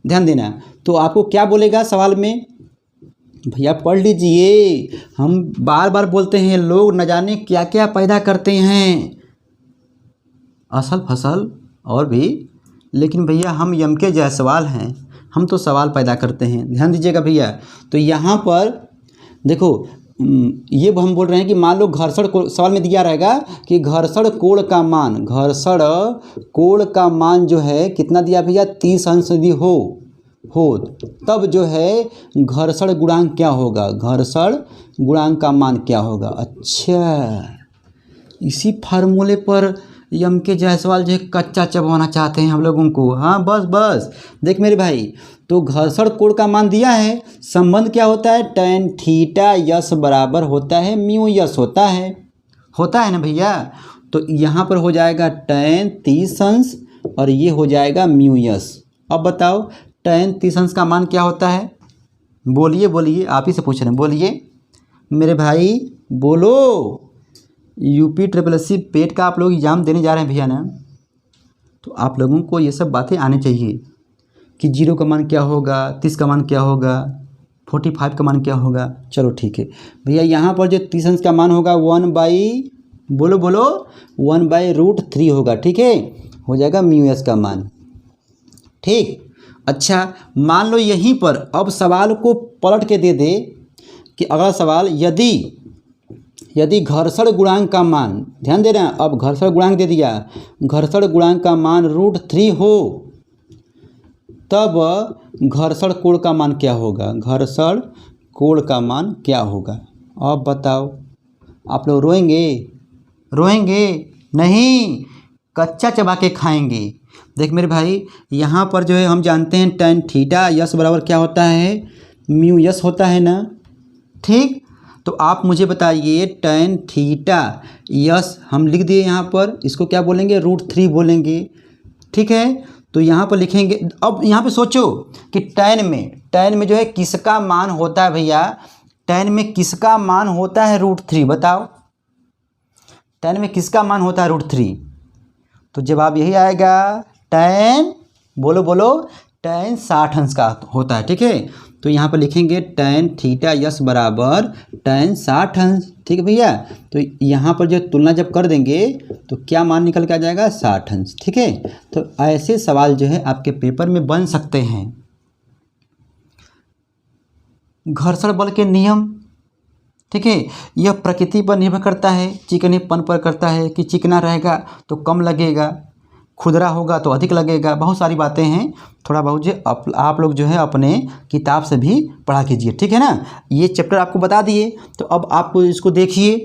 ध्यान देना। तो आपको क्या बोलेगा सवाल में? भैया पढ़ लीजिए, हम बार बार बोलते हैं, लोग न जाने क्या क्या पैदा करते हैं, असल फसल और भी, लेकिन भैया हम एम.के. जायसवाल हैं, हम तो सवाल पैदा करते हैं, ध्यान दीजिएगा भैया। तो यहाँ पर देखो, ये हम बोल रहे हैं कि मान लो घर्षण कोण, सवाल में दिया रहेगा कि घर्षण कोण का मान, घर्षण कोण का मान जो है कितना दिया भैया? 30 अंश यदि हो तब जो है घर्षण गुणांक क्या होगा, घर्षण गुणांक का मान क्या होगा। अच्छा, इसी फार्मूले पर यम के जायसवाल जो है कच्चा चबवाना चाहते हैं हम लोगों को। हाँ बस बस देख मेरे भाई, तो घर्षण कोण का मान दिया है, संबंध क्या होता है, tan थीटा यस बराबर होता है म्यू यस होता है ना भैया। तो यहाँ पर हो जाएगा tan 30 अंश और ये हो जाएगा म्यू यस। अब बताओ tan 30 अंश का मान क्या होता है, बोलिए बोलिए, आप ही से पूछ रहे हैं, बोलिए मेरे भाई बोलो। यूपी SSC पेट का आप लोग एग्ज़ाम देने जा रहे हैं भैया ना, तो आप लोगों को ये सब बातें आनी चाहिए कि 0 का मान क्या होगा, 30 का मान क्या होगा, 45 का मान क्या होगा। चलो ठीक है भैया, यहाँ पर जो 30 अंश का मान होगा 1/√3 होगा, ठीक है, हो जाएगा म्यू एस का मान। ठीक, अच्छा मान लो यहीं पर अब सवाल को पलट के दे दे कि अगला सवाल, यदि घर्षण गुणांक का मान, ध्यान देना, अब घर्षण गुणांक दे दिया, घर्षण गुणांक का मान √3 हो तब घर्षण कोण का मान क्या होगा, घर्षण कोण का मान क्या होगा। अब बताओ, आप लोग रोएंगे नहीं, कच्चा चबा के खाएंगे। देख मेरे भाई, यहाँ पर जो है हम जानते हैं tan थीटा यस बराबर क्या होता है, म्यू यस होता है ना। ठीक, तो आप मुझे बताइए tan थीटा यस हम लिख दिए यहाँ पर, इसको क्या बोलेंगे, √3 बोलेंगे। ठीक है, तो यहाँ पर लिखेंगे। अब यहाँ पे सोचो कि tan में जो है किसका मान होता है भैया, tan में किसका मान होता है √3, बताओ tan में किसका मान होता है √3। तो जवाब यही आएगा, tan बोलो tan 60 अंश का होता है। ठीक है, तो यहाँ पर लिखेंगे tan थीटा यस बराबर tan 60 अंश। ठीक है भैया, तो यहाँ पर जो तुलना जब कर देंगे तो क्या मान निकल के आ जाएगा, 60 अंश। ठीक है, तो ऐसे सवाल जो है आपके पेपर में बन सकते हैं। घर्षण बल के नियम, ठीक है, यह प्रकृति पर निर्भर करता है, चिकनेपन पर करता है कि चिकना रहेगा तो कम लगेगा, खुदरा होगा तो अधिक लगेगा। बहुत सारी बातें हैं, थोड़ा बहुत जो आप लोग जो है अपने किताब से भी पढ़ा कीजिए। ठीक है ना, ये चैप्टर आपको बता दिए, तो अब आप इसको देखिए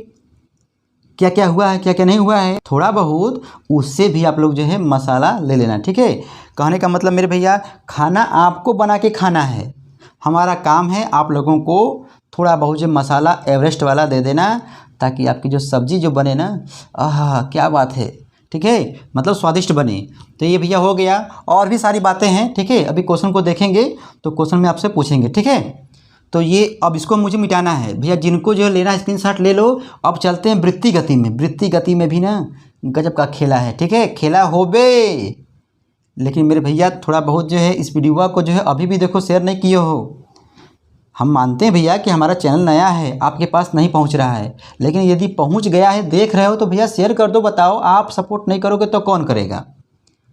क्या क्या हुआ है, क्या क्या नहीं हुआ है, थोड़ा बहुत उससे भी आप लोग जो है मसाला ले लेना। ठीक है, कहने का मतलब मेरे भैया, खाना आपको बना के खाना है, हमारा काम है आप लोगों को थोड़ा बहुत जो मसाला एवरेस्ट वाला दे देना, ताकि आपकी जो सब्ज़ी जो बने ना, आहा क्या बात है, ठीक है, मतलब स्वादिष्ट बने। तो ये भैया हो गया, और भी सारी बातें हैं। ठीक है, अभी क्वेश्चन को देखेंगे तो क्वेश्चन में आपसे पूछेंगे। ठीक है, तो ये अब इसको मुझे मिटाना है भैया, जिनको जो लेना है स्क्रीनशॉट ले लो। अब चलते हैं वृत्ति गति में। वृत्ति गति में भी ना गजब का खेला है। ठीक है, खेला हो बे, लेकिन मेरे भैया थोड़ा बहुत जो है इस वीडियो को जो है अभी भी देखो शेयर नहीं किए हो। हम मानते हैं भैया कि हमारा चैनल नया है, आपके पास नहीं पहुंच रहा है, लेकिन यदि पहुंच गया है, देख रहे हो तो भैया शेयर कर दो। बताओ, आप सपोर्ट नहीं करोगे तो कौन करेगा।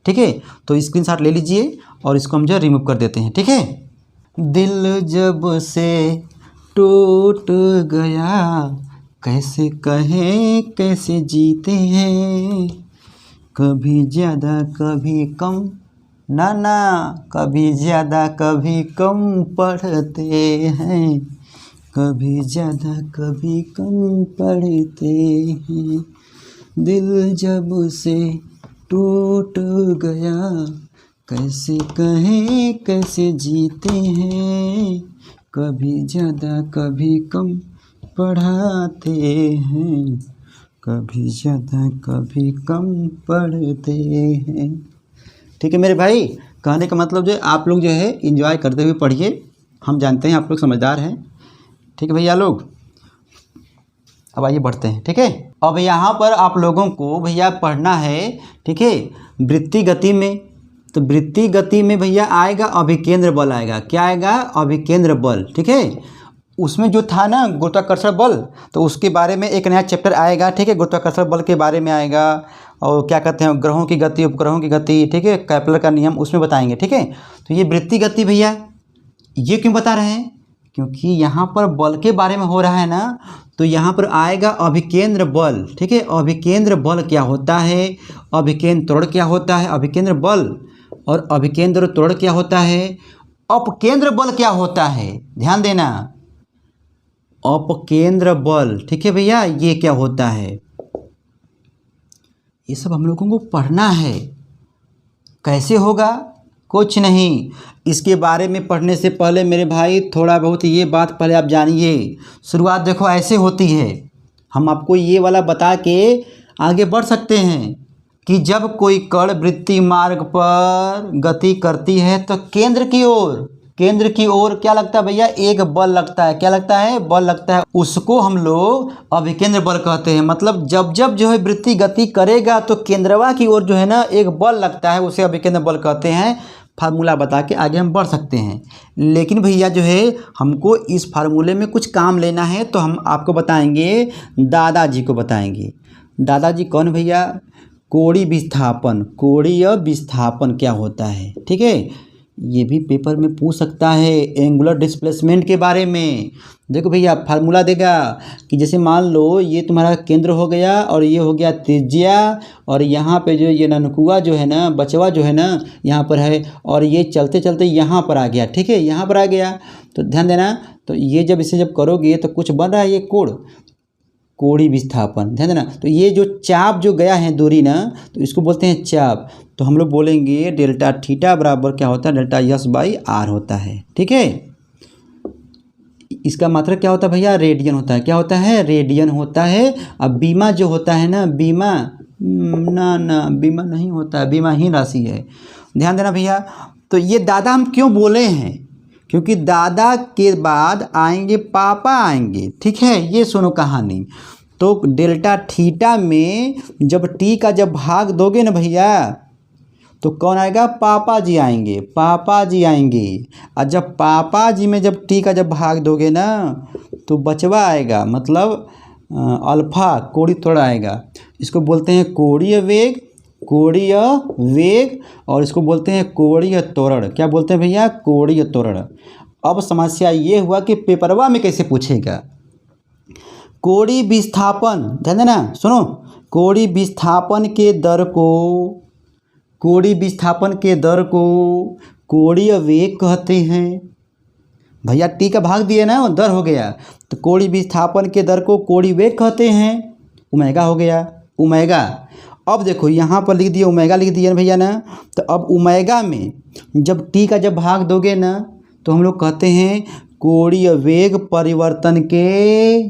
ठीक है, तो स्क्रीनशॉट ले लीजिए और इसको हम जो रिमूव कर देते हैं। ठीक है, दिल जब से टूट गया, कैसे कहें कैसे जीते हैं, कभी ज़्यादा कभी कम, ना कभी ज़्यादा कभी कम पढ़ते हैं, कभी ज़्यादा कभी कम पढ़ते हैं। दिल जब से टूट गया, कैसे कहें कैसे जीते हैं, कभी ज़्यादा कभी कम पढ़ाते हैं, कभी ज़्यादा कभी कम पढ़ते हैं। ठीक है मेरे भाई, कहने का मतलब जो है आप लोग जो है एंजॉय करते हुए पढ़िए, हम जानते हैं आप लोग समझदार हैं। ठीक है भैया लोग, अब आइए बढ़ते हैं। ठीक है, अब यहाँ पर आप लोगों को भैया पढ़ना है। ठीक है, वृत्ति गति में, तो वृत्ति गति में भैया आएगा अभिकेंद्र बल आएगा। क्या आएगा, अभिकेंद्र बल। ठीक है, उसमें जो था ना गुरुत्वाकर्षण बल, तो उसके बारे में एक नया चैप्टर आएगा। ठीक है, गुरुत्वाकर्षण बल के बारे में आएगा, और क्या कहते हैं ग्रहों की गति, उपग्रहों की गति। ठीक है, केपलर का नियम उसमें बताएंगे। ठीक है, तो ये वृत्ति गति भैया ये क्यों बता रहे हैं, क्योंकि यहाँ पर बल के बारे में हो रहा है ना, तो यहाँ पर आएगा अभिकेंद्र बल। ठीक है, अभिकेंद्र बल क्या होता है, अभिकेंद्र त्वरण क्या होता है, अभिकेंद्र बल और अभिकेंद्र त्वरण क्या होता है, अपकेंद्र बल क्या होता है, ध्यान देना, अपकेंद्र बल। ठीक है भैया, ये क्या होता है, ये सब हम लोगों को पढ़ना है। कैसे होगा? कुछ नहीं, इसके बारे में पढ़ने से पहले मेरे भाई थोड़ा बहुत ये बात पहले आप जानिए। शुरुआत देखो ऐसे होती है, हम आपको ये वाला बता के आगे बढ़ सकते हैं कि जब कोई कण वृत्तीय मार्ग पर गति करती है तो केंद्र की ओर क्या लगता है भैया? एक बल लगता है। क्या लगता है? बल लगता है। उसको हम लोग अभिकेंद्र बल कहते हैं। मतलब जब जब जो है वृत्ति गति करेगा तो केंद्रवा की ओर जो है ना एक बल लगता है, उसे अभिकेंद्र बल कहते हैं। फार्मूला बता के आगे हम बढ़ सकते हैं। लेकिन भैया जो है हमको इस फार्मूले में कुछ काम लेना है, तो हम आपको बताएंगे, दादाजी को बताएंगे। दादाजी कौन भैया? कोणीय विस्थापन क्या होता है, ठीक है। ये भी पेपर में पूछ सकता है एंगुलर डिस्प्लेसमेंट के बारे में। देखो भैया फार्मूला देगा कि जैसे मान लो ये तुम्हारा केंद्र हो गया और ये हो गया त्रिज्या, और यहाँ पे जो ये ननकुआ जो है ना, बचवा जो है ना यहाँ पर है, और ये चलते चलते यहाँ पर आ गया, ठीक है, यहाँ पर आ गया। तो ध्यान देना, तो ये जब इसे जब करोगे तो कुछ बन रहा है, ये कोणीय विस्थापन, ध्यान देना। तो ये जो चाप जो गया है दूरी ना, तो इसको बोलते हैं चाप। तो हम लोग बोलेंगे डेल्टा थीटा बराबर क्या होता है? डेल्टा यस बाई आर होता है, ठीक है। इसका मात्रक क्या होता है भैया? रेडियन होता है। क्या होता है? रेडियन होता है। अब बीमा जो होता है ना, बीमा बीमा नहीं होता है, बीमाहीन राशि है। ध्यान देना भैया। तो ये दादा हम क्यों बोले हैं? क्योंकि दादा के बाद आएंगे पापा आएंगे, ठीक है। ये सुनो कहानी। तो डेल्टा थीटा में जब टी का जब भाग दोगे ना भैया, तो कौन आएगा? पापा जी आएंगे, पापा जी आएंगे। और जब पापा जी में जब टी का जब भाग दोगे ना, तो बचवा आएगा, मतलब अल्फा कोणीय त्वरण आएगा। इसको बोलते हैं कोणीय वेग, और इसको बोलते हैं कोणीय त्वरण। क्या बोलते हैं भैया? कोणीय त्वरण। अब समस्या ये हुआ कि पेपरवा में कैसे पूछेगा। कोणीय विस्थापन, ध्यान देना, सुनो, कोणीय विस्थापन के दर को कोणीय वेग कहते हैं। भैया टी का भाग दिए ना, दर हो गया, तो कोणीय विस्थापन के दर को कोणीय वेग कहते हैं। ओमेगा हो गया, ओमेगा। अब देखो यहाँ पर लिख दिए, ओमेगा लिख दिए ना भैया ना। तो अब ओमेगा में जब टी का जब भाग दोगे ना, तो हम लोग कहते हैं कोणीय वेग परिवर्तन के,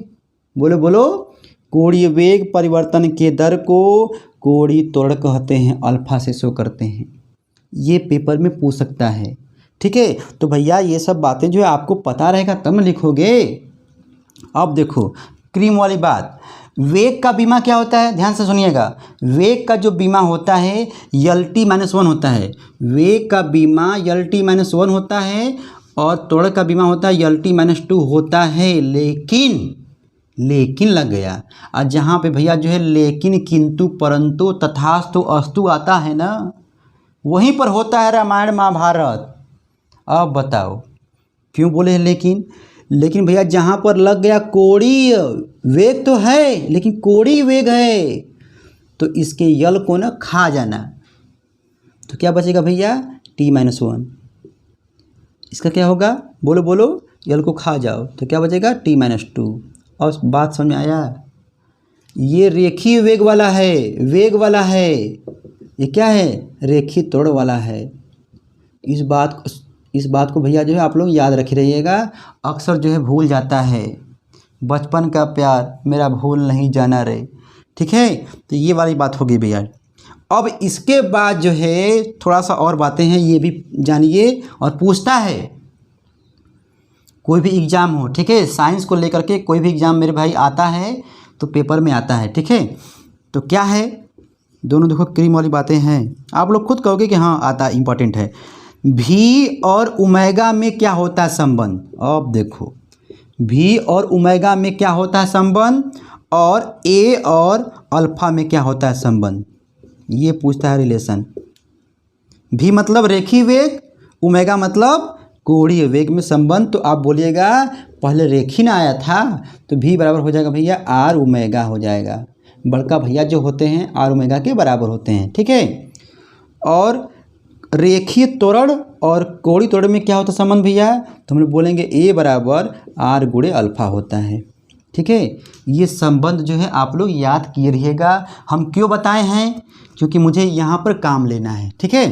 बोलो, कोणीय वेग परिवर्तन के दर को कोणीय त्वरण कहते हैं, अल्फा से शो करते हैं। ये पेपर में पूछ सकता है, ठीक है। तो भैया ये सब बातें जो है आपको पता रहेगा तब न लिखोगे। अब देखो क्रीम वाली बात, वेग का बीमा क्या होता है? ध्यान से सुनिएगा। वेग का जो बीमा होता है Lt-1 होता है। वेग का बीमा Lt-1 होता है, और त्वरण का बीमा होता है Lt-2 होता है। लेकिन लग गया। और जहाँ पे भैया जो है लेकिन, किंतु, परंतु, तथास्तु, अस्तु आता है ना, वहीं पर होता है रामायण महाभारत। अब बताओ क्यों बोले हैं लेकिन भैया जहाँ पर लग गया कोणीय वेग तो है, लेकिन कोणीय वेग है, तो इसके यल को ना खा जाना, तो क्या बचेगा भैया? T-1। इसका क्या होगा? बोलो, यल को खा जाओ तो क्या बचेगा? T-2। और बात समझ में आया? ये रेखीय वेग वाला है, ये क्या है? रेखीय त्वरण वाला है। इस बात को भैया जो है आप लोग याद रखे रहिएगा। अक्सर जो है भूल जाता है, बचपन का प्यार मेरा भूल नहीं जाना रे, ठीक है। तो ये वाली बात होगी भैया। अब इसके बाद जो है थोड़ा सा और बातें हैं, ये भी जानिए। और पूछता है कोई भी एग्ज़ाम हो, ठीक है, साइंस को लेकर के कोई भी एग्ज़ाम मेरे भाई आता है तो पेपर में आता है, ठीक है। तो क्या है, दोनों देखो क्रीम वाली बातें हैं, आप लोग खुद कहोगे कि हाँ आता, इम्पॉर्टेंट है। भी और ओमेगा में क्या होता है संबंध? अब देखो भी और ओमेगा में क्या होता है संबंध, और ए और अल्फा में क्या होता है संबंध, ये पूछता है रिलेशन। भी मतलब रेखीय वेग, ओमेगा मतलब कोणीय वेग में संबंध। तो आप बोलिएगा पहले रेखी ना आया था, तो भी बराबर हो जाएगा भैया आर ओमेगा हो जाएगा। बड़का भैया जो होते हैं आर ओमेगा के बराबर होते हैं, ठीक है। और रेखीय त्वरण और कोणीय त्वरण में क्या होता है संबंध भैया? तो हम लोग बोलेंगे ए बराबर आर गुणे अल्फा होता है, ठीक है, ये संबंध जो है आप लोग याद किए रहिएगा। हम क्यों बताए हैं, क्योंकि मुझे यहाँ पर काम लेना है। ठीक है,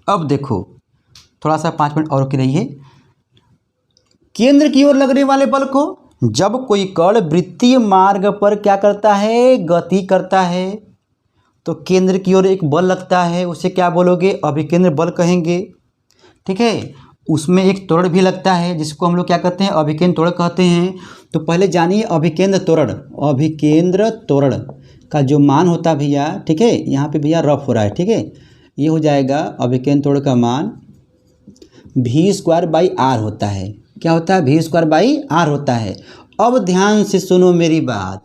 अब देखो थोड़ा सा 5 मिनट और रुके रहिए। केंद्र की ओर लगने वाले बल को जब कोई कण वृत्तीय मार्ग पर क्या करता है, गति करता है, तो केंद्र की ओर एक बल लगता है, उसे क्या बोलोगे, अभिकेंद्र बल कहेंगे। ठीक है, उसमें एक त्वरण भी लगता है जिसको हम लोग क्या कहते हैं, अभिकेंद्र त्वरण कहते हैं। तो पहले जानिए अभिकेंद्र त्वरण, अभिकेंद्र त्वरण का जो मान होता है भैया, ठीक है, यहाँ पे भैया रफ हो रहा है, ठीक है, ये हो जाएगा अभिकेंद्र त्वरण का मान v² होता है। क्या होता है, v² होता है। अब ध्यान से सुनो मेरी बात,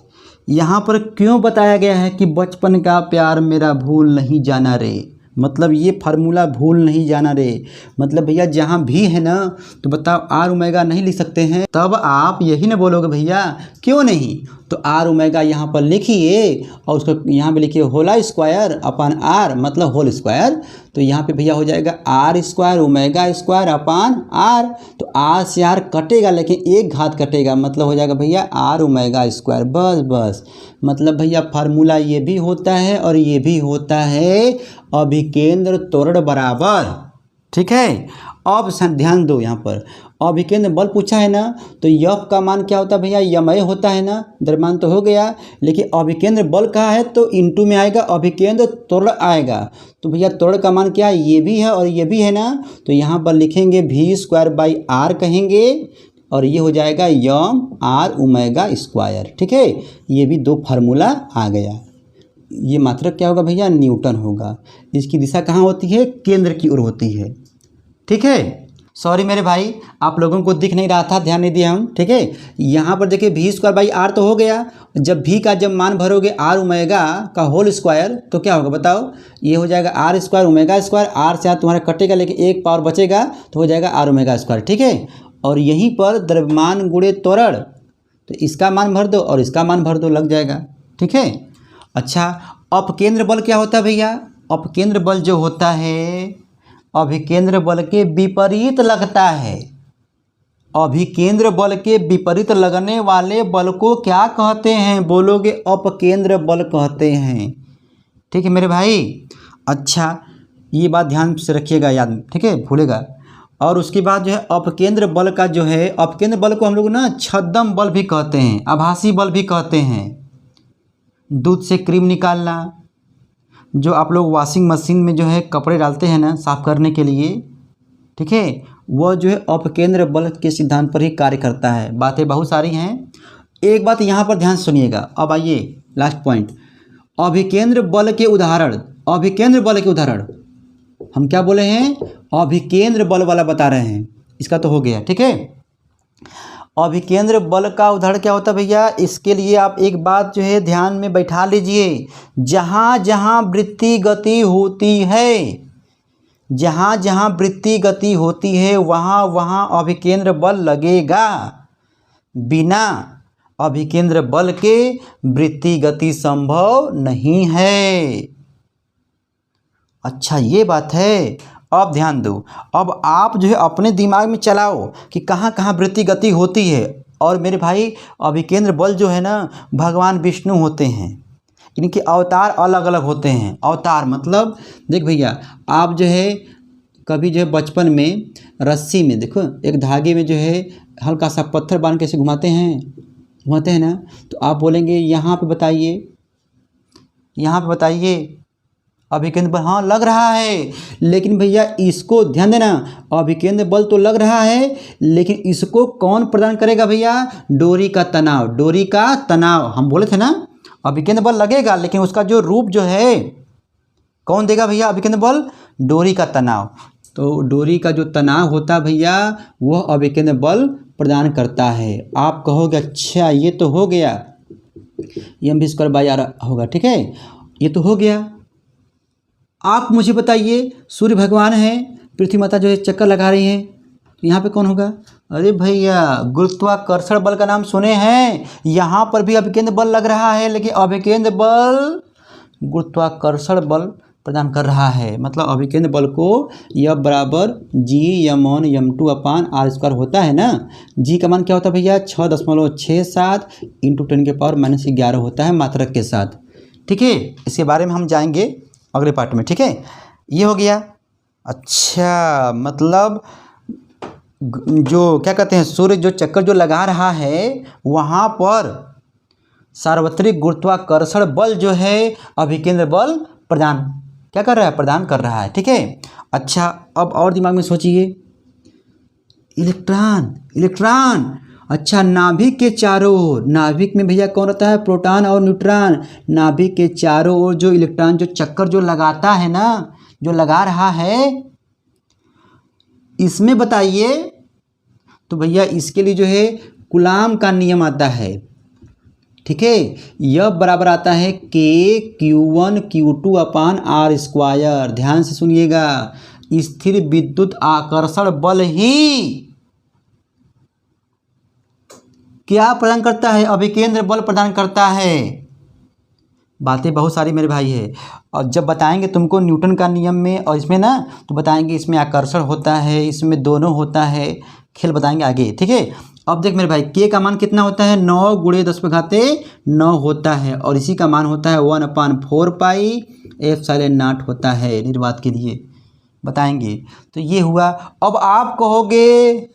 यहाँ पर क्यों बताया गया है कि बचपन का प्यार मेरा भूल नहीं जाना रे, मतलब ये फार्मूला भूल नहीं जाना रे, मतलब भैया जहाँ भी है ना, तो बताओ आर ओमेगा नहीं लिख सकते हैं, तब आप यही ना बोलोगे भैया क्यों नहीं, तो आर ओमेगा यहाँ पर लिखिए और उसको यहाँ पे लिखिए होल स्क्वायर अपॉन आर, मतलब होल स्क्वायर। तो यहाँ पे भैया हो जाएगा r² ओमेगा² अपॉन आर। तो आर से आर कटेगा लेकिन एक घात कटेगा, मतलब हो जाएगा भैया r ओमेगा²। बस मतलब भैया फार्मूला ये भी होता है और ये भी होता है अभिकेंद्र त्वरण बराबर। ठीक है, अब ध्यान दो, यहाँ पर अभिकेंद्र बल पूछा है ना, तो यफ का मान क्या होता है भैया, यमय होता है ना, द्रव्यमान तो हो गया, लेकिन अभिकेंद्र बल कहा है तो इनटू में आएगा अभिकेंद्र त्वरण आएगा। तो भैया त्वरण का मान क्या है, ये भी है और ये भी है ना, तो यहाँ पर लिखेंगे v²r कहेंगे और ये हो जाएगा यम r ओमेगा²। ठीक है, ये भी दो फार्मूला आ गया। ये मात्रक क्या होगा भैया, न्यूटन होगा। इसकी दिशा कहाँ होती है, केंद्र की ओर होती है। ठीक है, सॉरी मेरे भाई आप लोगों को दिख नहीं रहा था, ध्यान नहीं दिया हम। ठीक है, यहाँ पर देखिए v² तो हो गया, जब v का जब मान भरोगे r ओमेगा का होल स्क्वायर तो क्या होगा बताओ, ये हो जाएगा r² ओमेगा², r से तुम्हारा कटेगा लेकिन एक पावर बचेगा तो हो जाएगा r ओमेगा²। ठीक है, और यहीं पर द्रव्यमान गुणे त्वरण, तो इसका मान भर दो और इसका मान भर दो, लग जाएगा। ठीक है, अच्छा अपकेंद्र बल क्या होता है भैया, अपकेंद्र बल जो होता है अभिकेंद्र बल के विपरीत लगता है। अभिकेंद्र बल के विपरीत लगने वाले बल को क्या कहते हैं, बोलोगे अपकेंद्र बल कहते हैं। ठीक है मेरे भाई, अच्छा ये बात ध्यान से रखिएगा याद, ठीक है, भूलेगा। और उसके बाद जो है अपकेंद्र बल का जो है, अपकेंद्र बल को हम लोग ना छद्म बल भी कहते हैं, आभासी बल भी कहते हैं। दूध से क्रीम निकालना, जो आप लोग वॉशिंग मशीन में जो है कपड़े डालते हैं ना साफ़ करने के लिए, ठीक है, वह जो है अपकेंद्र बल के सिद्धांत पर ही कार्य करता है। बातें बहुत सारी हैं, एक बात यहाँ पर ध्यान सुनिएगा। अब आइए लास्ट पॉइंट, अभिकेंद्र बल के उदाहरण। अभिकेंद्र बल के उदाहरण हम क्या बोले हैं, अभिकेंद्र बल वाला बता रहे हैं, इसका तो हो गया। ठीक है, अभिकेंद्र बल का उदाहरण क्या होता है भैया, इसके लिए आप एक बात जो है ध्यान में बैठा लीजिए, जहाँ जहाँ वृत्तीय गति होती है, जहाँ जहाँ वृत्तीय गति होती है वहाँ वहाँ अभिकेंद्र बल लगेगा। बिना अभिकेंद्र बल के वृत्तीय गति संभव नहीं है। अच्छा ये बात है, अब ध्यान दो, अब आप जो है अपने दिमाग में चलाओ कि कहाँ कहाँ वृत्तीय गति होती है। और मेरे भाई अभिकेंद्र बल जो है ना भगवान विष्णु होते हैं, इनके अवतार अलग अलग होते हैं। अवतार मतलब देख भैया, आप जो है कभी जो है बचपन में रस्सी में देखो एक धागे में जो है हल्का सा पत्थर बांध के ऐसे घुमाते हैं ना, तो आप बोलेंगे यहाँ पे बताइए, यहाँ पे बताइए अभिकेंद्र बल, हाँ लग रहा है, लेकिन भैया इसको ध्यान देना, अभिकेंद्र बल तो लग रहा है लेकिन इसको कौन प्रदान करेगा भैया, डोरी का तनाव। डोरी का तनाव हम बोले थे ना, अभिकेंद्र बल लगेगा लेकिन उसका जो रूप जो है कौन देगा भैया, अभिकेंद्र बल, डोरी का तनाव। तो डोरी का जो तनाव होता है भैया वह अभिकेंद्र बल प्रदान करता है। आप कहोगे अच्छा ये तो हो गया, mv²r होगा। ठीक है, ये तो हो गया। आप मुझे बताइए, सूर्य भगवान हैं, पृथ्वी माता जो है चक्कर लगा रही हैं, तो यहाँ पे कौन होगा, अरे भैया गुरुत्वाकर्षण बल का नाम सुने हैं, यहाँ पर भी अभिकेंद्र बल लग रहा है, लेकिन अभिकेंद्र बल गुरुत्वाकर्षण बल प्रदान कर रहा है। मतलब अभिकेंद्र बल को F बराबर G(m1 m2 अपान r² होता है ना। G का मान क्या होता है भैया 6.67 इंटू 10⁻⁻11 होता है मात्रक के साथ। ठीक है, इसके बारे में हम जाएंगे अगले पार्ट में। ठीक है, ये हो गया। अच्छा, मतलब जो क्या कहते हैं, सूर्य जो चक्कर जो लगा रहा है वहाँ पर सार्वत्रिक गुरुत्वाकर्षण बल जो है अभिकेंद्र बल प्रदान क्या कर रहा है, प्रदान कर रहा है। ठीक है, अच्छा अब और दिमाग में सोचिए, इलेक्ट्रॉन। अच्छा, नाभिक के चारों ओर, नाभिक में भैया कौन होता है, प्रोटॉन और न्यूट्रॉन। नाभिक के चारों ओर जो इलेक्ट्रॉन जो चक्कर जो लगाता है ना, जो लगा रहा है, इसमें बताइए तो भैया इसके लिए जो है कूलाम का नियम आता है। ठीक है, यह बराबर आता है K(Q1 Q2 अपान r²। ध्यान से सुनिएगा, स्थिर विद्युत आकर्षण बल ही क्या प्रदान करता है, अभिकेंद्र बल प्रदान करता है। बातें बहुत सारी मेरे भाई है, और जब बताएंगे तुमको न्यूटन का नियम में और इसमें ना, तो बताएंगे इसमें आकर्षण होता है, इसमें दोनों होता है, खेल बताएंगे आगे। ठीक है, अब देख मेरे भाई, K का मान कितना होता है, 9 × 10⁻9 होता है, और इसी का मान होता है 1/4 पाई ε0 होता है निर्वात के लिए, बताएंगे। तो ये हुआ। अब आप कहोगे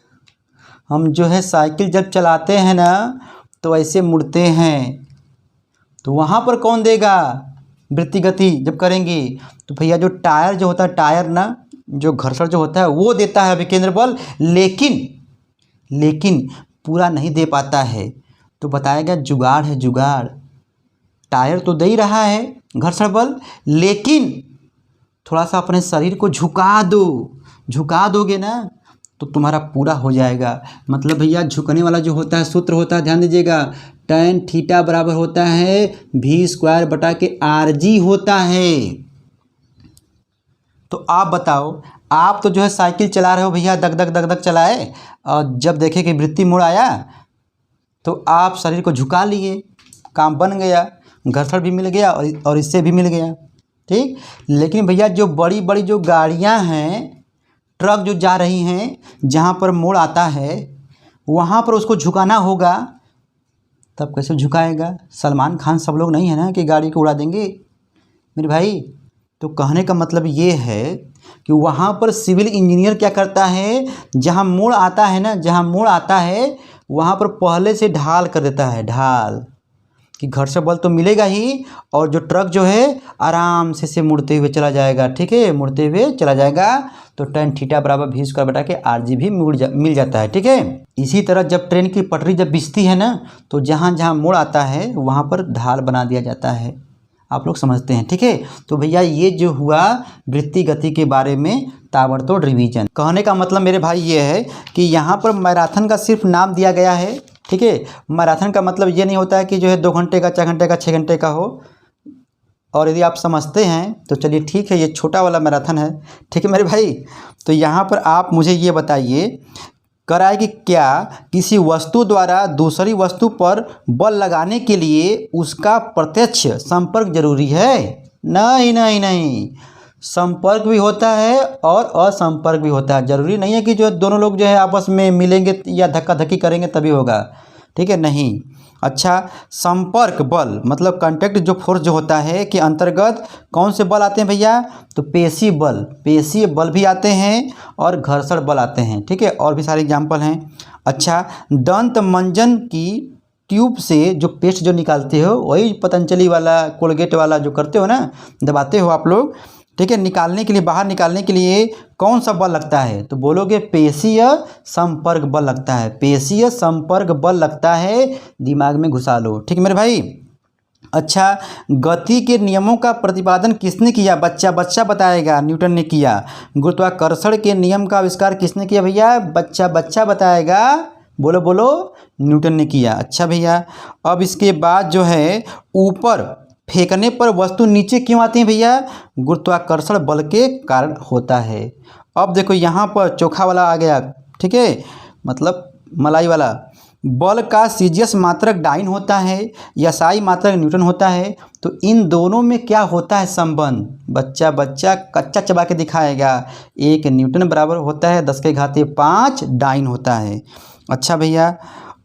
हम जो है साइकिल जब चलाते हैं ना तो ऐसे मुड़ते हैं, तो वहाँ पर कौन देगा वृत्ति गति जब करेंगे, तो भैया जो टायर जो होता है, टायर ना जो घर्षण जो होता है वो देता है अभिकेंद्र बल, लेकिन पूरा नहीं दे पाता है। तो बताया गया जुगाड़ है, जुगाड़। टायर तो दे ही रहा है घर्षण बल, लेकिन थोड़ा सा अपने शरीर को झुका दोगे ना तो तुम्हारा पूरा हो जाएगा। मतलब भैया झुकने वाला जो होता है सूत्र होता है, ध्यान दीजिएगा, tan थीटा बराबर होता है v²/rg होता है। तो आप बताओ, आप तो जो है साइकिल चला रहे हो भैया, दग दग चलाए, और जब देखे कि वृत्ति मोड़ आया तो आप शरीर को झुका लिए, काम बन गया, घर्षण भी मिल गया और इससे भी मिल गया। ठीक, लेकिन भैया जो बड़ी बड़ी जो गाड़ियां हैं, ट्रक जो जा रही हैं, जहाँ पर मोड़ आता है वहाँ पर उसको झुकाना होगा, तब कैसे झुकाएगा। सलमान खान सब लोग नहीं है ना कि गाड़ी को उड़ा देंगे मेरे भाई। तो कहने का मतलब ये है कि वहाँ पर सिविल इंजीनियर क्या करता है, जहाँ मोड़ आता है ना, जहाँ मोड़ आता है वहाँ पर पहले से ढाल कर देता है, ढाल कि घर्षण बल तो मिलेगा ही, और जो ट्रक जो है आराम से मुड़ते हुए चला जाएगा। ठीक है, मुड़ते हुए चला जाएगा, तो tan थीटा बराबर v²/rg भी मिल जाता है। ठीक है, इसी तरह जब ट्रेन की पटरी जब बिछती है ना, तो जहाँ जहाँ मोड़ आता है वहाँ पर ढाल बना दिया जाता है, आप लोग समझते हैं। ठीक है, तो भैया ये जो हुआ वृत्ति गति के बारे में ताबड़तोड़ रिवीजन। कहने का मतलब मेरे भाई ये है कि यहाँ पर मैराथन का सिर्फ नाम दिया गया है। ठीक है, मैराथन का मतलब ये नहीं होता है कि जो है 2 घंटे का, 4 घंटे का, 6 घंटे का हो। और यदि आप समझते हैं तो चलिए ठीक है, ये छोटा वाला मैराथन है। ठीक है मेरे भाई, तो यहाँ पर आप मुझे ये बताइए कराए कि क्या किसी वस्तु द्वारा दूसरी वस्तु पर बल लगाने के लिए उसका प्रत्यक्ष संपर्क जरूरी है? नहीं, संपर्क भी होता है और असंपर्क भी होता है। जरूरी नहीं है कि जो दोनों लोग जो है आपस में मिलेंगे या धक्का धक्की करेंगे तभी होगा। ठीक है, नहीं। अच्छा, संपर्क बल मतलब कांटेक्ट जो फोर्स जो होता है के अंतर्गत कौन से बल आते हैं भैया, तो पेशीय बल भी आते हैं और घर्षण बल आते हैं। ठीक है, और भी सारे एग्जाम्पल हैं। अच्छा, दंत मंजन की ट्यूब से जो पेस्ट जो निकालते हो, वही पतंजलि वाला कोलगेट वाला जो करते हो ना, दबाते हो आप लोग। ठीक है, निकालने के लिए, बाहर निकालने के लिए कौन सा बल लगता है, तो बोलोगे पेशीय संपर्क बल लगता है, पेशीय संपर्क बल लगता है। दिमाग में घुसा लो। ठीक है मेरे भाई। अच्छा, गति के नियमों का प्रतिपादन किसने किया? बच्चा बताएगा, न्यूटन ने किया। गुरुत्वाकर्षण के नियम का आविष्कार किसने किया भैया? बच्चा बताएगा। बोलो, न्यूटन ने किया। अच्छा भैया, अब इसके बाद जो है ऊपर फेंकने पर वस्तु नीचे क्यों आती है भैया? गुरुत्वाकर्षण बल के कारण होता है। अब देखो यहाँ पर चोखा वाला आ गया। ठीक है, मतलब मलाई वाला। बल का सीजीएस मात्रक डाइन होता है या साई मात्रक न्यूटन होता है, तो इन दोनों में क्या होता है संबंध? बच्चा कच्चा चबा के दिखाएगा। 1 न्यूटन बराबर होता है 10⁵5 डाइन होता है। अच्छा भैया,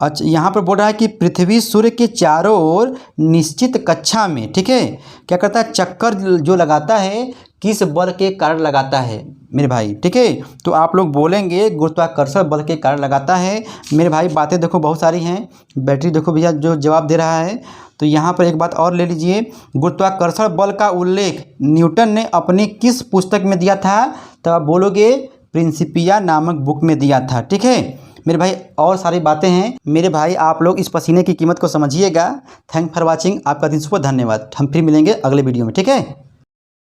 अच्छा यहाँ पर बोल रहा है कि पृथ्वी सूर्य के चारों ओर निश्चित कक्षा में, ठीक है, क्या करता है? चक्कर जो लगाता है किस बल के कारण लगाता है मेरे भाई, ठीक है? तो आप लोग बोलेंगे गुरुत्वाकर्षण बल के कारण लगाता है। मेरे भाई बातें देखो बहुत सारी हैं, बैटरी देखो भैया जो जवाब दे रहा है। तो यहाँ पर एक बात और ले लीजिए, गुरुत्वाकर्षण बल का उल्लेख न्यूटन ने अपनी किस पुस्तक में दिया था? तो आप बोलोगे प्रिंसिपिया नामक बुक में दिया था, ठीक है मेरे भाई। और सारी बातें हैं मेरे भाई, आप लोग इस पसीने की कीमत को समझिएगा। थैंक फॉर वॉचिंग, आपका दिन शुभ, धन्यवाद। हम फिर मिलेंगे अगले वीडियो में, ठीक है।